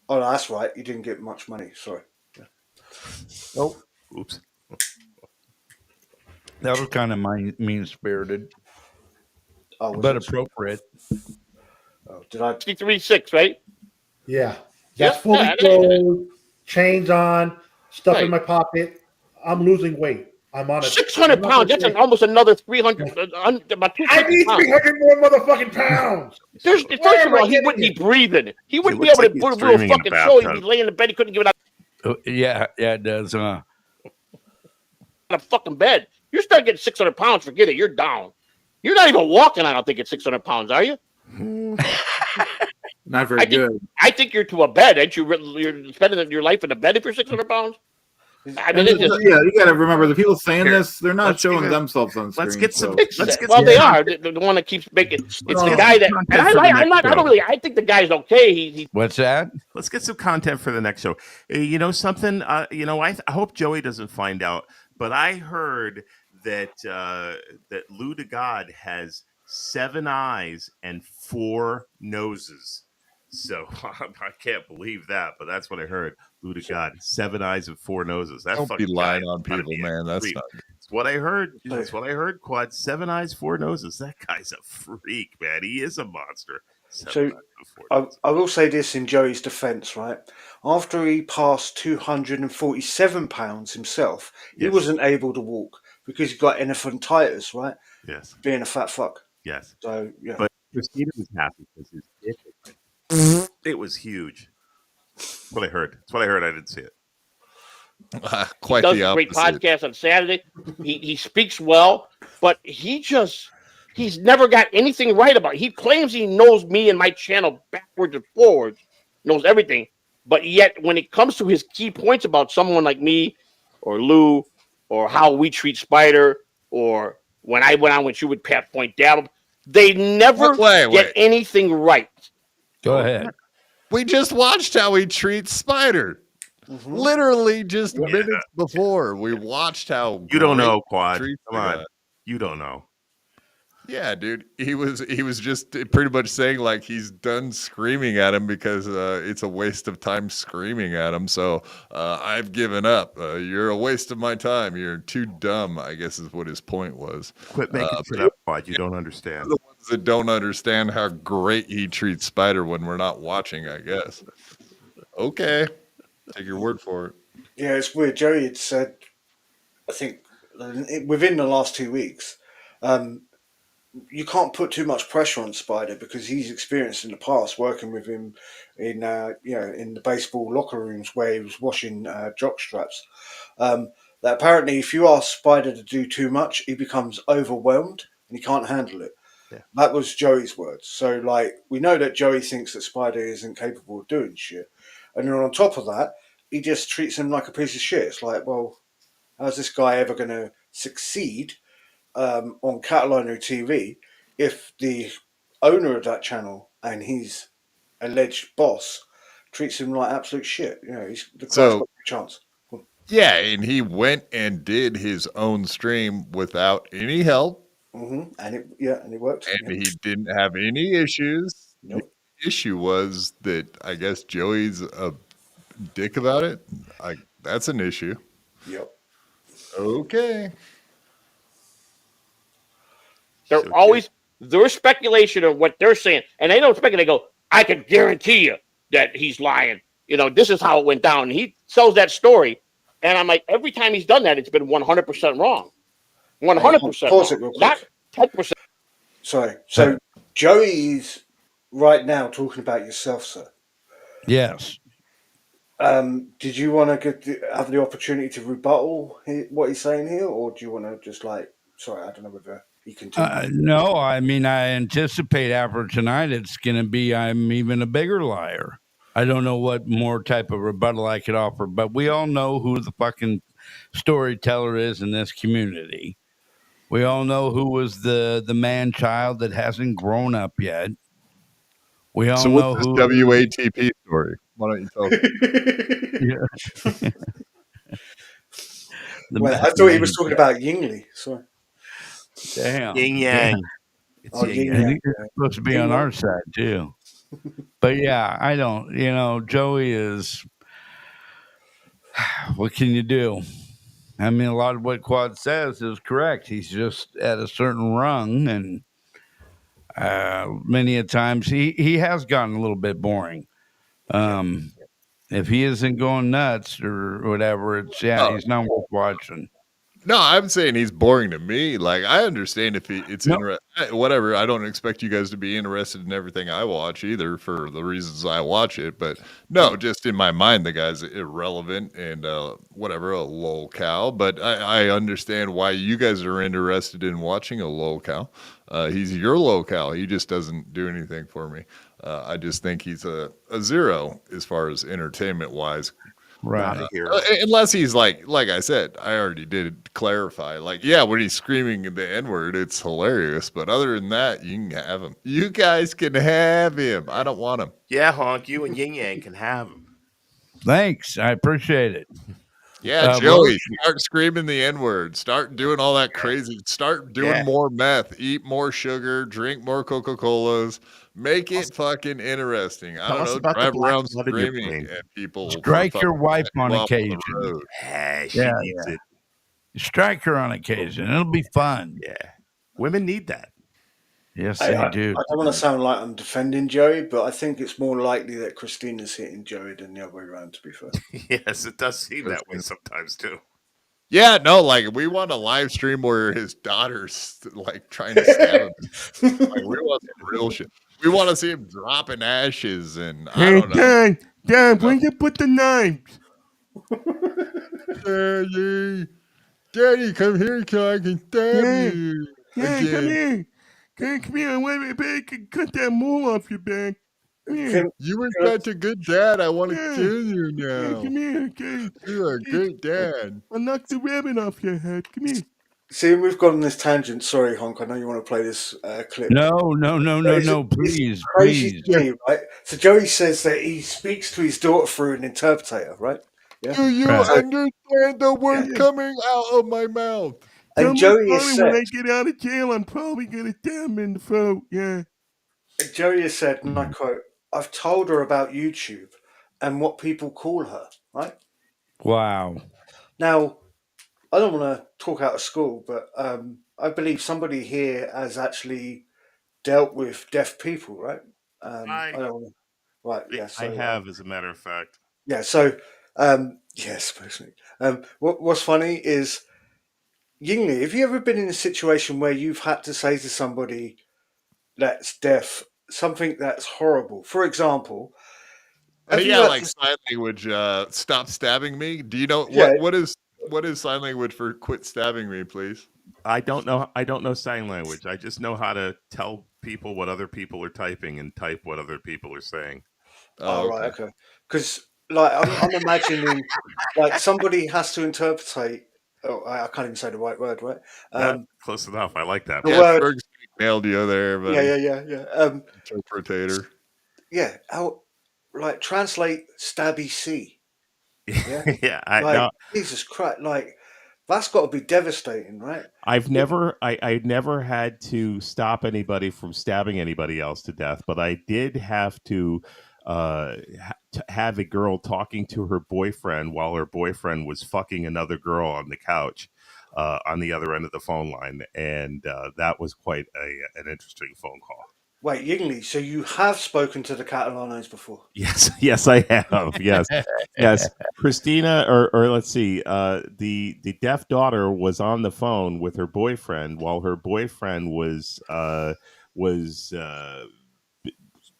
Oh, no, that's right. You didn't get much money. Sorry. Yeah. Oh, oops. That was kind of mean-spirited, but appropriate. Oh, did I? 63.6, right? Yeah. That's fully clothed, chains on, stuff in my pocket. I'm losing weight. I'm on it. 600 pounds. That's almost another 300. About 200 I need 300 more motherfucking pounds. First of all, he wouldn't be breathing. He wouldn't be able to put a real fucking show. He'd be laying in the bed. He couldn't give it out. Yeah, it does. On a fucking bed. You start getting 600 pounds, forget it. You're down. You're not even walking, I don't think, at 600 pounds, are you? Not very good. I think you're to a bed. Ain't you? You're spending your life in a bed if you're 600 pounds. I mean, you got to remember the people saying this. They're not showing themselves on screen. Let's get some. They are the one that keeps making. It's the guy that. And I think the guy's okay. What's that? Let's get some content for the next show. You know something? I hope Joey doesn't find out. But I heard that that Lou to God has 7 eyes and 4 noses. So I can't believe that, but that's what I heard. Lou to God, 7 eyes and 4 noses. That's don't be lying on people, man. That's not. It's what I heard. That's what I heard. Quad, 7 eyes, 4 noses. That guy's a freak, man. He is a monster. So I will say this in Joey's defence, right? After he passed 247 pounds himself, he wasn't able to walk because he got elephantitis, right? Yes. Being a fat fuck. Yes. So yeah. But Christina was happy because his dick. It was huge. That's what I heard. That's what I heard. I didn't see it. Quite he does the a great opposite. podcast on Saturday. He speaks well, but he's never got anything right about it. He claims he knows me and my channel backwards and forwards, knows everything, but yet when it comes to his key points about someone like me or Lou or how we treat Spider or when I went on with you with Pat Point Dabble, they never get anything right. Go ahead. We just watched how he treats Spider. Mm-hmm. Literally just minutes before. We watched how you don't know, Quad. Come on. You don't know. Yeah, dude. He was just pretty much saying like he's done screaming at him because it's a waste of time screaming at him. So I've given up. You're a waste of my time. You're too dumb, I guess is what his point was. Quit making shit up, Quad. You don't understand. The ones that don't understand how great he treats Spider when we're not watching, I guess. Okay. Take your word for it. Yeah, it's weird. Joey had said, I think within the last 2 weeks, you can't put too much pressure on Spider because he's experienced in the past working with him in in the baseball locker rooms where he was washing jock straps. That apparently, if you ask Spider to do too much, he becomes overwhelmed and he can't handle it. Yeah. That was Joey's words. So, like, we know that Joey thinks that Spider isn't capable of doing shit, and then on top of that, he just treats him like a piece of shit. It's like, well, how's this guy ever going to succeed on Catalano TV if the owner of that channel and his alleged boss treats him like absolute shit? The guy's got no chance. Yeah, and he went and did his own stream without any help. Mm-hmm. And it worked. And he didn't have any issues. Nope. The issue was that I guess Joey's a dick about it. That's an issue. Yep. Okay. There's speculation of what they're saying, and they don't speculate. They go, I can guarantee you that he's lying. This is how it went down. And he tells that story, and I'm like, every time he's done that, it's been 100% wrong. 100% Pause it real quick. Not 10%. Sorry. So Joey's right now talking about yourself, sir. Yes. Did you want to have the opportunity to rebuttal what he's saying here, or do you want to just sorry, I don't know whether he continues. No, I mean, I anticipate after tonight it's going to be I'm even a bigger liar. I don't know what more type of rebuttal I could offer, but we all know who the fucking storyteller is in this community. We all know who was the man-child that hasn't grown up yet. We all know what's who this WATP story. Why don't you tell us? Well, I thought he was talking about Yingli. Sorry. Damn. Yin Yang. It's Yin Yang. It's supposed to be on our side too. But yeah, I don't. Joey is. What can you do? I mean, a lot of what Quad says is correct. He's just at a certain rung, and many a times he has gotten a little bit boring. If he isn't going nuts or whatever, he's not worth watching. No, I'm saying he's boring to me. Like, I understand if it's whatever. I don't expect you guys to be interested in everything I watch either for the reasons I watch it. But no, just in my mind, the guy's irrelevant and whatever, a lol cow. But I understand why you guys are interested in watching a lol cow. He's your lol cow. He just doesn't do anything for me. I just think he's a zero as far as entertainment wise. Right. Unless he's like I said, I already did clarify. Like, yeah, when he's screaming the N-word, it's hilarious. But other than that, you can have him. You guys can have him. I don't want him. Yeah, Honk, you and Yin Yang can have him. Thanks. I appreciate it. Yeah, Joey, start screaming the N-word. Start doing all that crazy. Start doing more meth. Eat more sugar. Drink more Coca-Colas. Make it fucking interesting. I don't know. Drive around screaming at people. Strike your wife on occasion. She needs it. Strike her on occasion. It'll be fun. Yeah. Women need that. Yes, they do. I don't want to sound like I'm defending Joey, but I think it's more likely that Christina's hitting Joey than the other way around, to be fair. Yes, it does seem that way sometimes, too. Yeah, no, like, we want a live stream where his daughter's, like, trying to stab him. Like, we want some real shit. We want to see him dropping ashes and, I don't know. Dad, where'd you put the knives? Daddy, come here so I can stab you. Yeah, come here. Come here. Wait, I can cut that mole off your back. Come here. You were such a good dad. I want to kill you now. Come here, okay? You're a good dad. I'll knock the rabbit off your head. Come here. See, we've gone on this tangent. Sorry, Honk. I know you want to play this clip. No, please. Crazy Joey, right? So Joey says that he speaks to his daughter through an interpreter, right? Yeah. Do you understand the word coming out of my mouth? And Joey has said, when I get out of jail, I'm probably going to stab him in the throat. Yeah. Joey has said, and I quote, I've told her about YouTube and what people call her, right? Wow. Now, I don't want to talk out of school, but I believe somebody here has actually dealt with deaf people, right? I don't want to, right, yeah. So, I have, as a matter of fact. Yeah, so, yes, personally. What's funny is Yingli, have you ever been in a situation where you've had to say to somebody that's deaf something that's horrible? For example, have you Yeah, had like to? sign language. Stop stabbing me. Do you know Yeah, what is sign language for quit stabbing me, please? I don't know. I don't know sign language. I just know how to tell people what other people are typing and type what other people are saying. Oh, oh right, okay. okay. Because like I'm imagining like somebody has to interpret. Oh, I can't even say the right word, right? That close enough. I like that. The Yes, word. Berg nailed you there, Yeah, buddy. yeah, yeah, yeah. Interpretator. Yeah. How like translate stabby C. Yeah. Yeah, I Like know. Jesus Christ. Like that's got to be devastating, right? I never had to stop anybody from stabbing anybody else to death, but I did have to have a girl talking to her boyfriend while her boyfriend was fucking another girl on the couch on the other end of the phone line, and that was quite an interesting phone call. Wait, Yingli, so you have spoken to the Catalanos before? Yes, yes, I have. Yes, yes. Christina, or let's see, the deaf daughter was on the phone with her boyfriend while her boyfriend was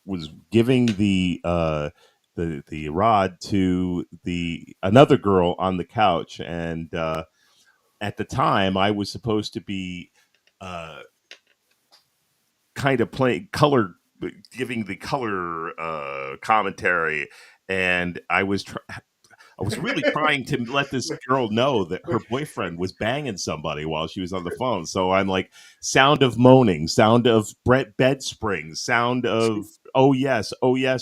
was giving the rod to the another girl on the couch, and at the time I was supposed to be uh, kind of playing color, giving the color commentary, and I was really trying to let this girl know that her boyfriend was banging somebody while she was on the phone. So I'm like, sound of moaning, sound of bed springs, sound of oh yes,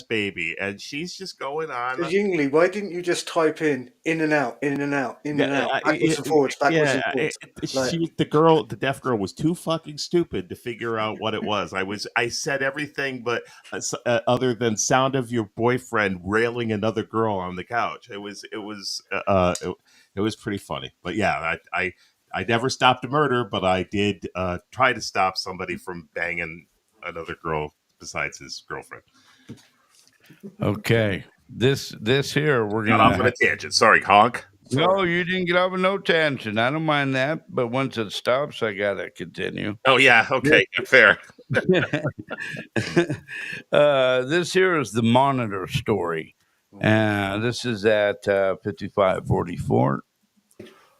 baby, and she's just going So on. Yingli, why didn't you just type in and out, in and out, in and out, backwards and forwards, backwards and forwards? Like, The deaf girl was too fucking stupid to figure out what it was. I said everything but other than sound of your boyfriend railing another girl on the couch. It was pretty funny. But yeah, I never stopped a murder, but I did try to stop somebody from banging another girl besides his girlfriend. Okay. This here we're Got off on gonna. a tangent. Sorry, honk. No, you didn't get off of no tangent. I don't mind that, but once it stops, I gotta continue. Oh yeah, okay, fair. This here is the monitor story. This is at 5544.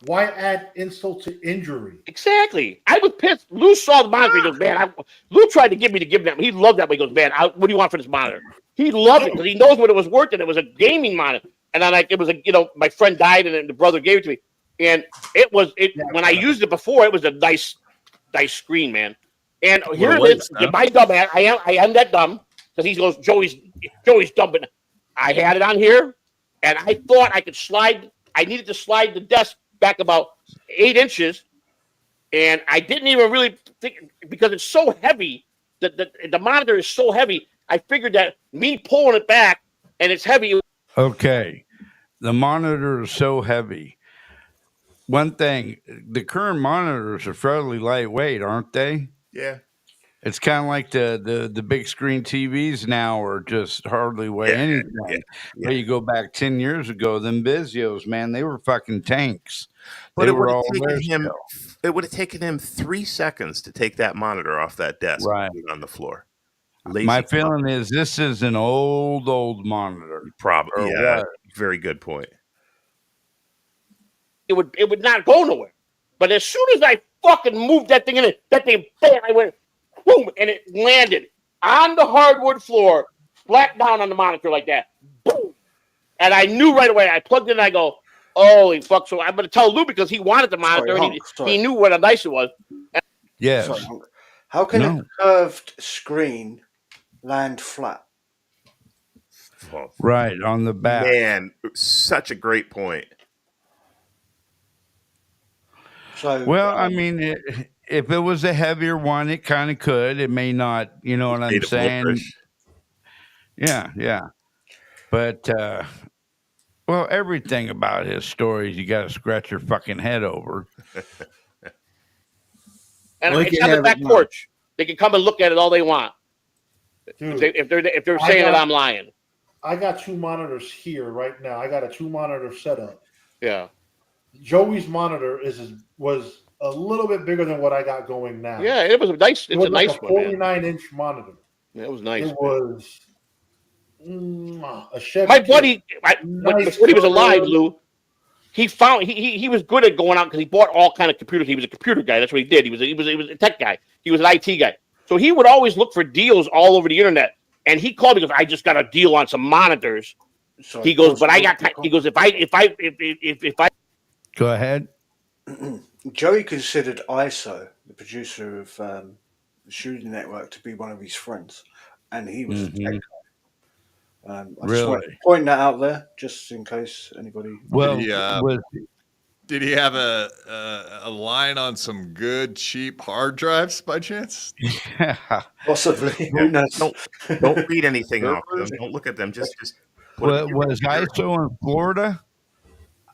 Why add insult to injury? Exactly. I was pissed. Lou saw the monitor. He goes, man, Lou tried to get me to give him. He loved that. But he goes, man, what do you want for this monitor? He loved it because he knows what it was worth, and it was a gaming monitor. And I'm like, it was my friend died, and then the brother gave it to me. And when I used it before, it was a nice screen, man. And here it is. My dumb ass. I am that dumb because he goes, Joey's dumb. But I had it on here, and I thought I could slide. I needed to slide the desk back about 8 inches, and I didn't even really think because it's so heavy. The monitor is so heavy. I figured that me pulling it back and it's heavy. Okay, the monitor is so heavy. One thing, the current monitors are fairly lightweight, aren't they? Yeah. It's kind of like the big screen TVs now are just hardly weigh anything. Yeah. But you go back 10 years ago, them Vizios, man, they were fucking tanks. But They it would were have all there taken him. still. It would have taken him 3 seconds to take that monitor off that desk Right. and put it on the floor. My feeling is this is an old monitor. Probably, Or yeah. what? Very good point. It would not go nowhere. But as soon as I fucking moved that thing in it, that thing, bam, I went, boom, and it landed on the hardwood floor, flat down on the monitor like that. Boom. And I knew right away. I plugged in and I go, holy fuck. So I'm going to tell Lou because he wanted the monitor and he knew what a nice it was. Yes. Sorry, how can a curved screen land flat? Right, on the back. Man, such a great point. So, well, I mean, if it was a heavier one, it kind of could. It may not, you know what I'm saying? Yeah. But, well, everything about his stories, you got to scratch your fucking head over. And it's on the back porch. They can come and look at it all they want. Dude, if they're saying that I'm lying. I got 2 monitors here right now. I got a 2 monitor setup. Yeah. Joey's monitor was a little bit bigger than what I got going now. Yeah, it was a nice. It's was a nice like a one, man. 49-inch monitor. Yeah, it was nice. It was a Chevy. My buddy, nice before he was alive, color. Lou, he found he was good at going out because he bought all kind of computers. He was a computer guy. That's what he did. He was a tech guy. He was an IT guy. So he would always look for deals all over the internet. And he called me because I just got a deal on some monitors. Sorry, He goes, but I got. He goes, if I. Go ahead. Joey considered ISO, the producer of the Shooting Network, to be one of his friends, and he was a tech guy. I just want to point that out there, just in case anybody. Well, did he have a line on some good cheap hard drives by chance? Possibly. Who knows? Don't read anything off them. Don't look at them. Just was ISO in Florida?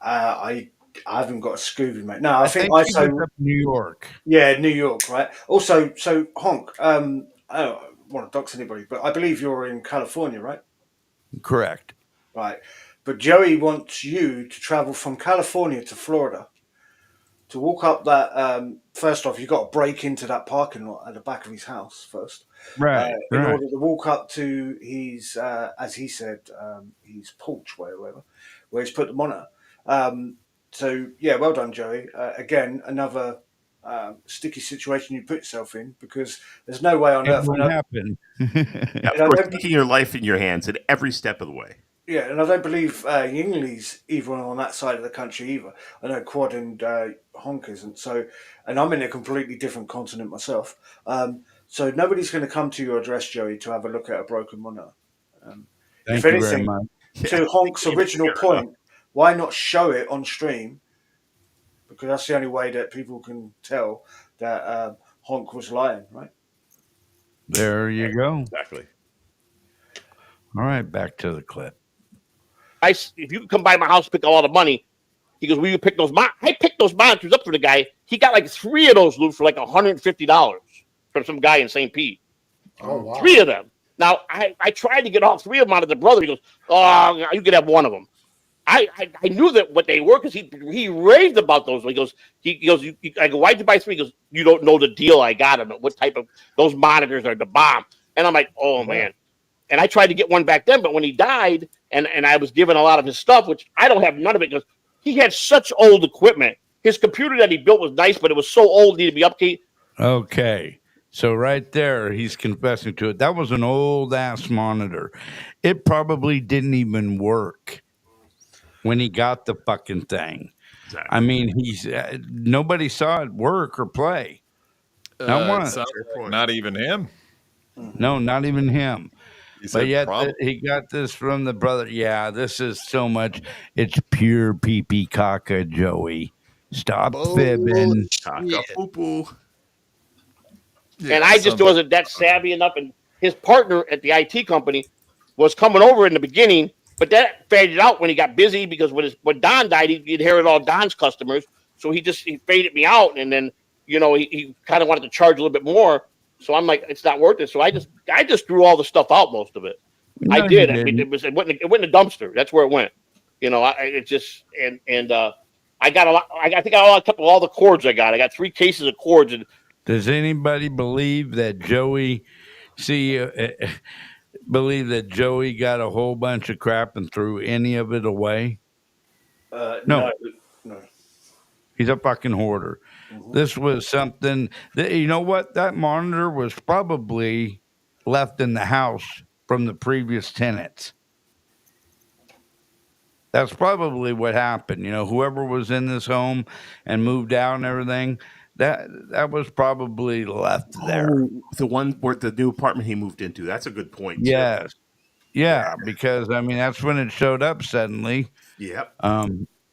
I haven't got a Scooby, mate. No, I think ISO was up in New York. Yeah, New York, right? Also, so Honk. I don't want to dox anybody, but I believe you're in California, right? Correct. Right. But Joey wants you to travel from California to Florida to walk up that. First off, you've got to break into that parking lot at the back of his house first. Right. In order to walk up to his, as he said, his porch, wherever, where he's put the monitor. So, yeah, well done, Joey. Again, another sticky situation you put yourself in because there's no way on earth. It won't happen. Of course, taking your life in your hands at every step of the way. Yeah, and I don't believe Yingley's even on that side of the country either. I know Quad and Honk isn't. So, and I'm in a completely different continent myself. So nobody's going to come to your address, Joey, to have a look at a broken monitor. If anything, to Honk's original point, why not show it on stream? Because that's the only way that people can tell that Honk was lying, right? There you go. Exactly. All right, back to the clip. If you come by my house, pick up all the money. He goes, will you pick those? I picked those monitors up for the guy. He got like 3 of those, Lou, for like $150 from some guy in St. Pete. Oh, wow. 3 of them. Now, I tried to get all 3 of them out of the brother. He goes, oh, you could have 1 of them. I knew that what they were because he raved about those. He goes, I go, why'd you buy 3? He goes, you don't know the deal I got him. What type of, those monitors are the bomb. And I'm like, oh, man. And I tried to get one back then, but when he died, and I was given a lot of his stuff, which I don't have none of it because he had such old equipment. His computer that he built was nice, but it was so old, needed to be upkeep. Okay. So right there, he's confessing to it. That was an old ass monitor. It probably didn't even work when he got the fucking thing. Exactly. I mean, nobody saw it work or play. Not one. Not even him. No, not even him. But yet he got this from the brother. Yeah, this is so much. It's pure pee-pee caca, Joey. Stop fibbing. Caca poo-poo. Yeah, and I just wasn't that savvy enough. And his partner at the IT company was coming over in the beginning, but that faded out when he got busy because when Don died, he inherited all Don's customers. So he faded me out. And then, he kind of wanted to charge a little bit more. So I'm like, it's not worth it. So I just threw all the stuff out, most of it. No, I did. I mean, it went in the dumpster. That's where it went. I got a lot. I think I kept all the cords I got. I got 3 cases of cords. And does anybody believe that Joey got a whole bunch of crap and threw any of it away? No. He's a fucking hoarder. Mm-hmm. This was something that, you know what? That monitor was probably left in the house from the previous tenants. That's probably what happened. Whoever was in this home and moved out and everything, that was probably left there. The one where the new apartment he moved into. That's a good point. Yes. Yeah, because I mean that's when it showed up suddenly. Yep.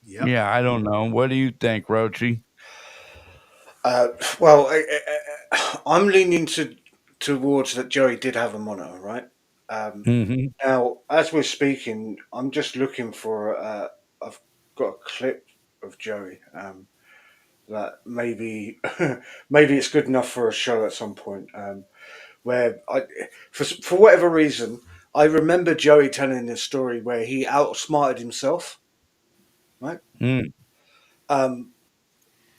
Yep. Yeah, I don't know. What do you think, Rochi? Well, I'm leaning towards that Joey did have a monitor, right? Now, as we're speaking, I'm just looking for. I've got a clip of Joey that maybe it's good enough for a show at some point. Where for whatever reason, I remember Joey telling this story where he outsmarted himself, right?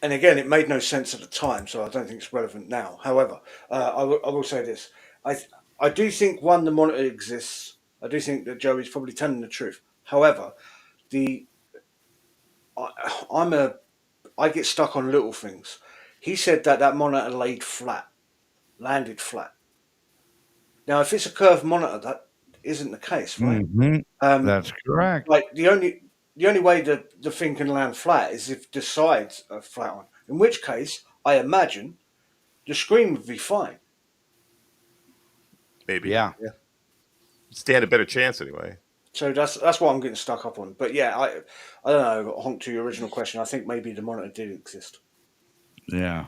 and again, it made no sense at the time, so I don't think it's relevant now. However, I will say this: I do think the monitor exists. I do think that Joey's probably telling the truth. However, the I, I get stuck on little things. He said that monitor landed flat. Now, if it's a curved monitor, that isn't the case, right? That's correct. Like the only way the thing can land flat is if the sides are flat on. In which case, I imagine the screen would be fine. Maybe. Yeah. Stand a better chance anyway. So that's what I'm getting stuck up on. But yeah, I don't know. Honk, to your original question, I think maybe the monitor did exist. Yeah.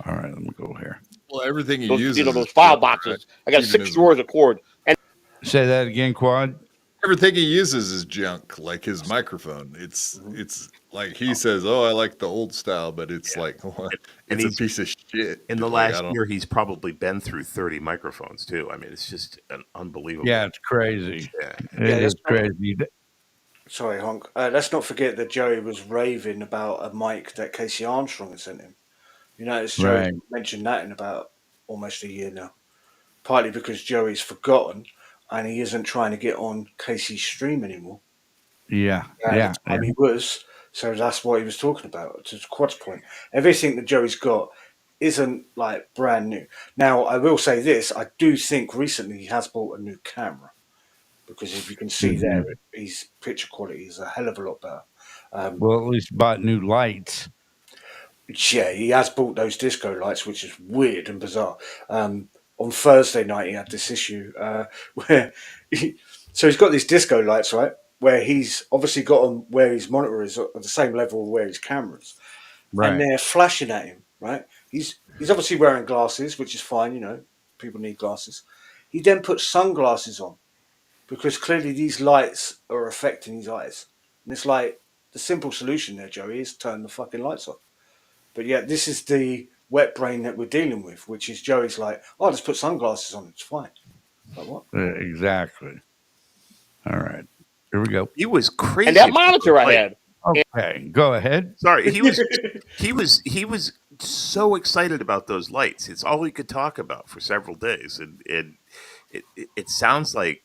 All right, let me go here. Well, everything he those, uses, those file boxes. I got Even 6 drawers of cord. And say that again, Quad. Everything he uses is junk, like his microphone. It's like he says, "Oh, I like the old style," but it's like, what? And It's a piece of shit. In the Like, last year, he's probably been through 30 microphones too. I mean, it's just an unbelievable. Yeah, it's crazy. Yeah, it is crazy. Sorry, Honk. Let's not forget that Joey was raving about a mic that Casey Armstrong had sent him. You notice Joey mentioned that in about almost a year now. Partly because Joey's forgotten and he isn't trying to get on Casey's stream anymore. Yeah. He was. So that's what he was talking about. To Quad's point, everything that Joey's got isn't like brand new. Now, I will say this: I do think recently he has bought a new camera because if you can see there, his picture quality is a hell of a lot better. Well, at least bought new lights. Yeah, he has bought those disco lights, which is weird and bizarre. On Thursday night, he had this issue where so he's got these disco lights, right? Where he's obviously got them where his monitor is at the same level where his camera is, and they're flashing at him, right? He's obviously wearing glasses, which is fine, you know. People need glasses. He then puts sunglasses on because clearly these lights are affecting his eyes, and it's like the simple solution there, Joey, is turn the fucking lights off. But yeah, this is the wet brain that we're dealing with, which is Joey's like, oh, just put sunglasses on, it's fine. Like what? Exactly. All right, here we go. He was crazy. And that monitor I had. Okay, go ahead. Sorry, he was so excited about those lights. It's all he could talk about for several days, and it sounds like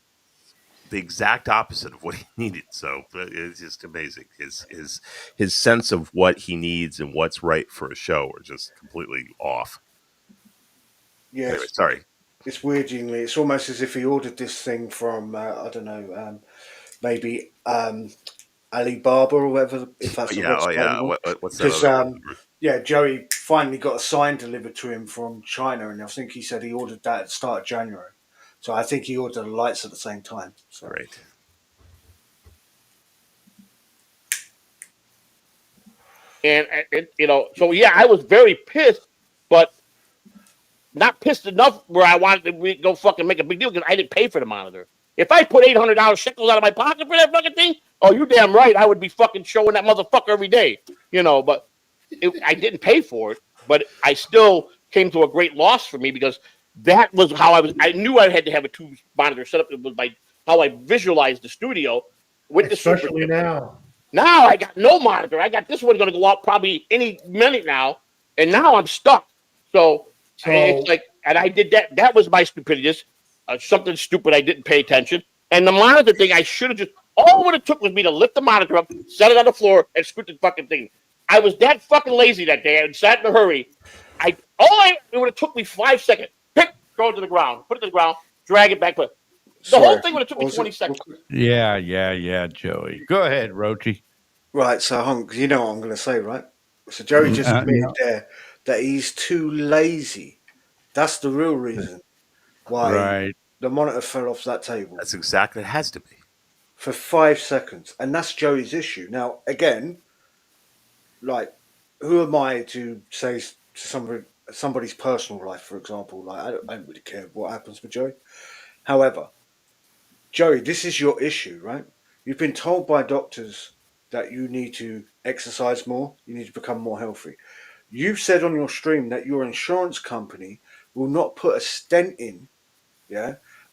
the exact opposite of what he needed. So it's just amazing. His sense of what he needs and what's right for a show are just completely off. Yeah, anyway, sorry. It's weird, Jingly. It's almost as if he ordered this thing from I don't know, maybe Alibaba or whatever. If that's what's that? Because Joey finally got a sign delivered to him from China, and I think he said he ordered that at the start of January. So I think he ordered the lights at the same time. So. Great. And so yeah, I was very pissed, but not pissed enough where I wanted to go fucking make a big deal because I didn't pay for the monitor. If I put $800 shekels out of my pocket for that fucking thing, oh, you damn right, I would be fucking showing that motherfucker every day, But I didn't pay for it, but I still came to a great loss for me because that was how I knew I had to have a 2 monitor setup. It was how I visualized the studio with especially the now. Now I got no monitor. I got this one going to go out probably any minute now, and now I'm stuck. So it's like, and I did that. That was my stupidity. Something stupid. I didn't pay attention. And the monitor thing, I should have just. All what it took was me to lift the monitor up, set it on the floor, and scoot the fucking thing. I was that fucking lazy that day and sat in a hurry. It would have took me 5 seconds. Throw it to the ground, put it to the ground, drag it back. But the whole thing would have took me 20 seconds. Yeah, Joey. Go ahead, Rochi. Right, so Hunk, you know what I'm going to say, right? So Joey just admitted there that he's too lazy. That's the real reason why the monitor fell off that table. That's exactly it has to be. For 5 seconds. And that's Joey's issue. Now, again, like, who am I to say to somebody's personal life, for example? Like, I don't really care what happens with Joey. However, Joey, this is your issue, right? You've been told by doctors that you need to exercise more, you need to become more healthy. You've said on your stream that your insurance company will not put a stent in,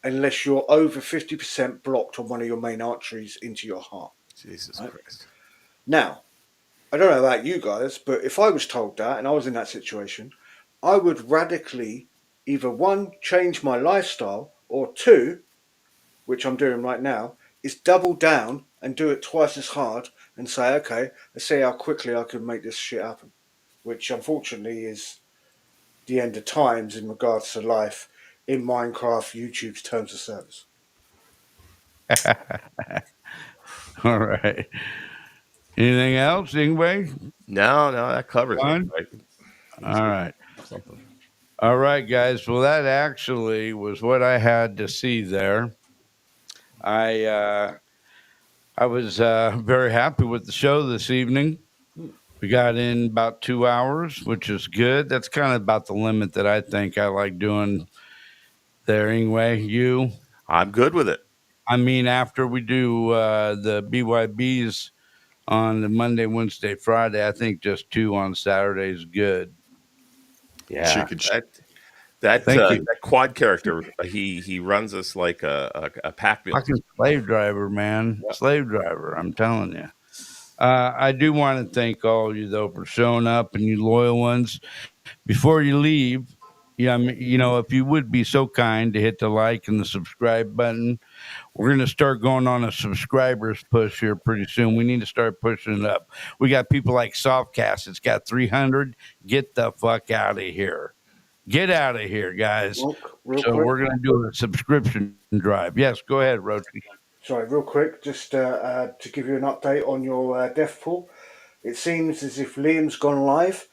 unless you're over 50% blocked on one of your main arteries into your heart. Jesus Christ. Now, I don't know about you guys, but if I was told that and I was in that situation, I would radically either one, change my lifestyle, or two, which I'm doing right now, is double down and do it twice as hard and say, okay, let's see how quickly I can make this shit happen. Which unfortunately is the end of times in regards to life in Minecraft YouTube's terms of service. All right. Anything else, anyway? No, that covers it. Fine? Right? All right. Something. All right, guys. Well, that actually was what I had to see there. I was very happy with the show this evening. We got in about 2 hours, which is good. That's kind of about the limit that I think I like doing there anyway. You? I'm good with it. I mean, after we do the BYBs on the Monday, Wednesday, Friday, I think just 2 on Saturday is good. Yeah. Chicken Thank you. That quad character, he runs us like a pack mule. Fucking slave driver, man. Yep. Slave driver, I'm telling you. I do want to thank all of you, though, for showing up and you loyal ones. Before you leave, yeah, I mean, you know, if you would be so kind to hit the like and the subscribe button, we're going to start going on a subscribers push here pretty soon. We need to start pushing it up. We got people like Softcast. It's got 300. Get the fuck out of here. Get out of here, guys. Real So quick. we're going to do a subscription drive. Yes, go ahead, Rochi. Sorry, real quick, just to give you an update on your death pool. It seems as if Liam's gone live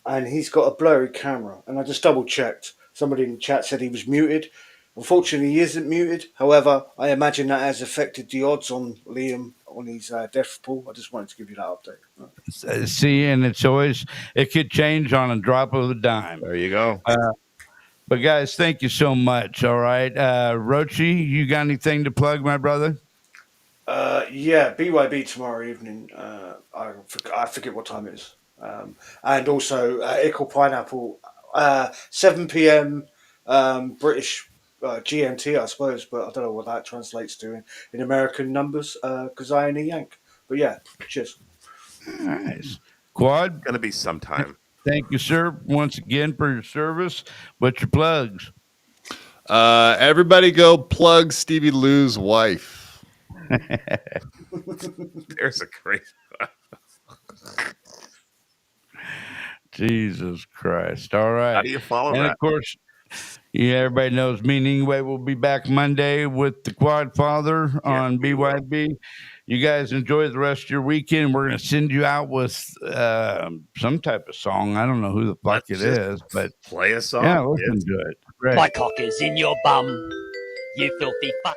and he's got a blurry camera. And I just double checked. Somebody in the chat said he was muted. Unfortunately, he isn't muted. However, I imagine that has affected the odds on Liam on his death pool. I just wanted to give you that update. See, and it's always, it could change on a drop of a dime. There you go. But guys, thank you so much. All right. Rochi, you got anything to plug, my brother? Yeah, BYB tomorrow evening. I forget what time it is. And also Ickle Pineapple, 7 p.m. British GMT, I suppose, but I don't know what that translates to in American numbers because I ain't a Yank. But yeah, cheers. Nice. Quad? Gonna be sometime. Thank you, sir, once again for your service. What's your plugs? Everybody go plug Stevie Lou's wife. There's a great. Jesus Christ. All right. How do you follow and that? Of course, yeah, everybody knows me. Anyway, we'll be back Monday with the Quad Father on BYB. You guys enjoy the rest of your weekend. We're going to send you out with some type of song. I don't know who the fuck it is, but play a song. Yeah, listen to it. Right. My cock is in your bum, you filthy fuck.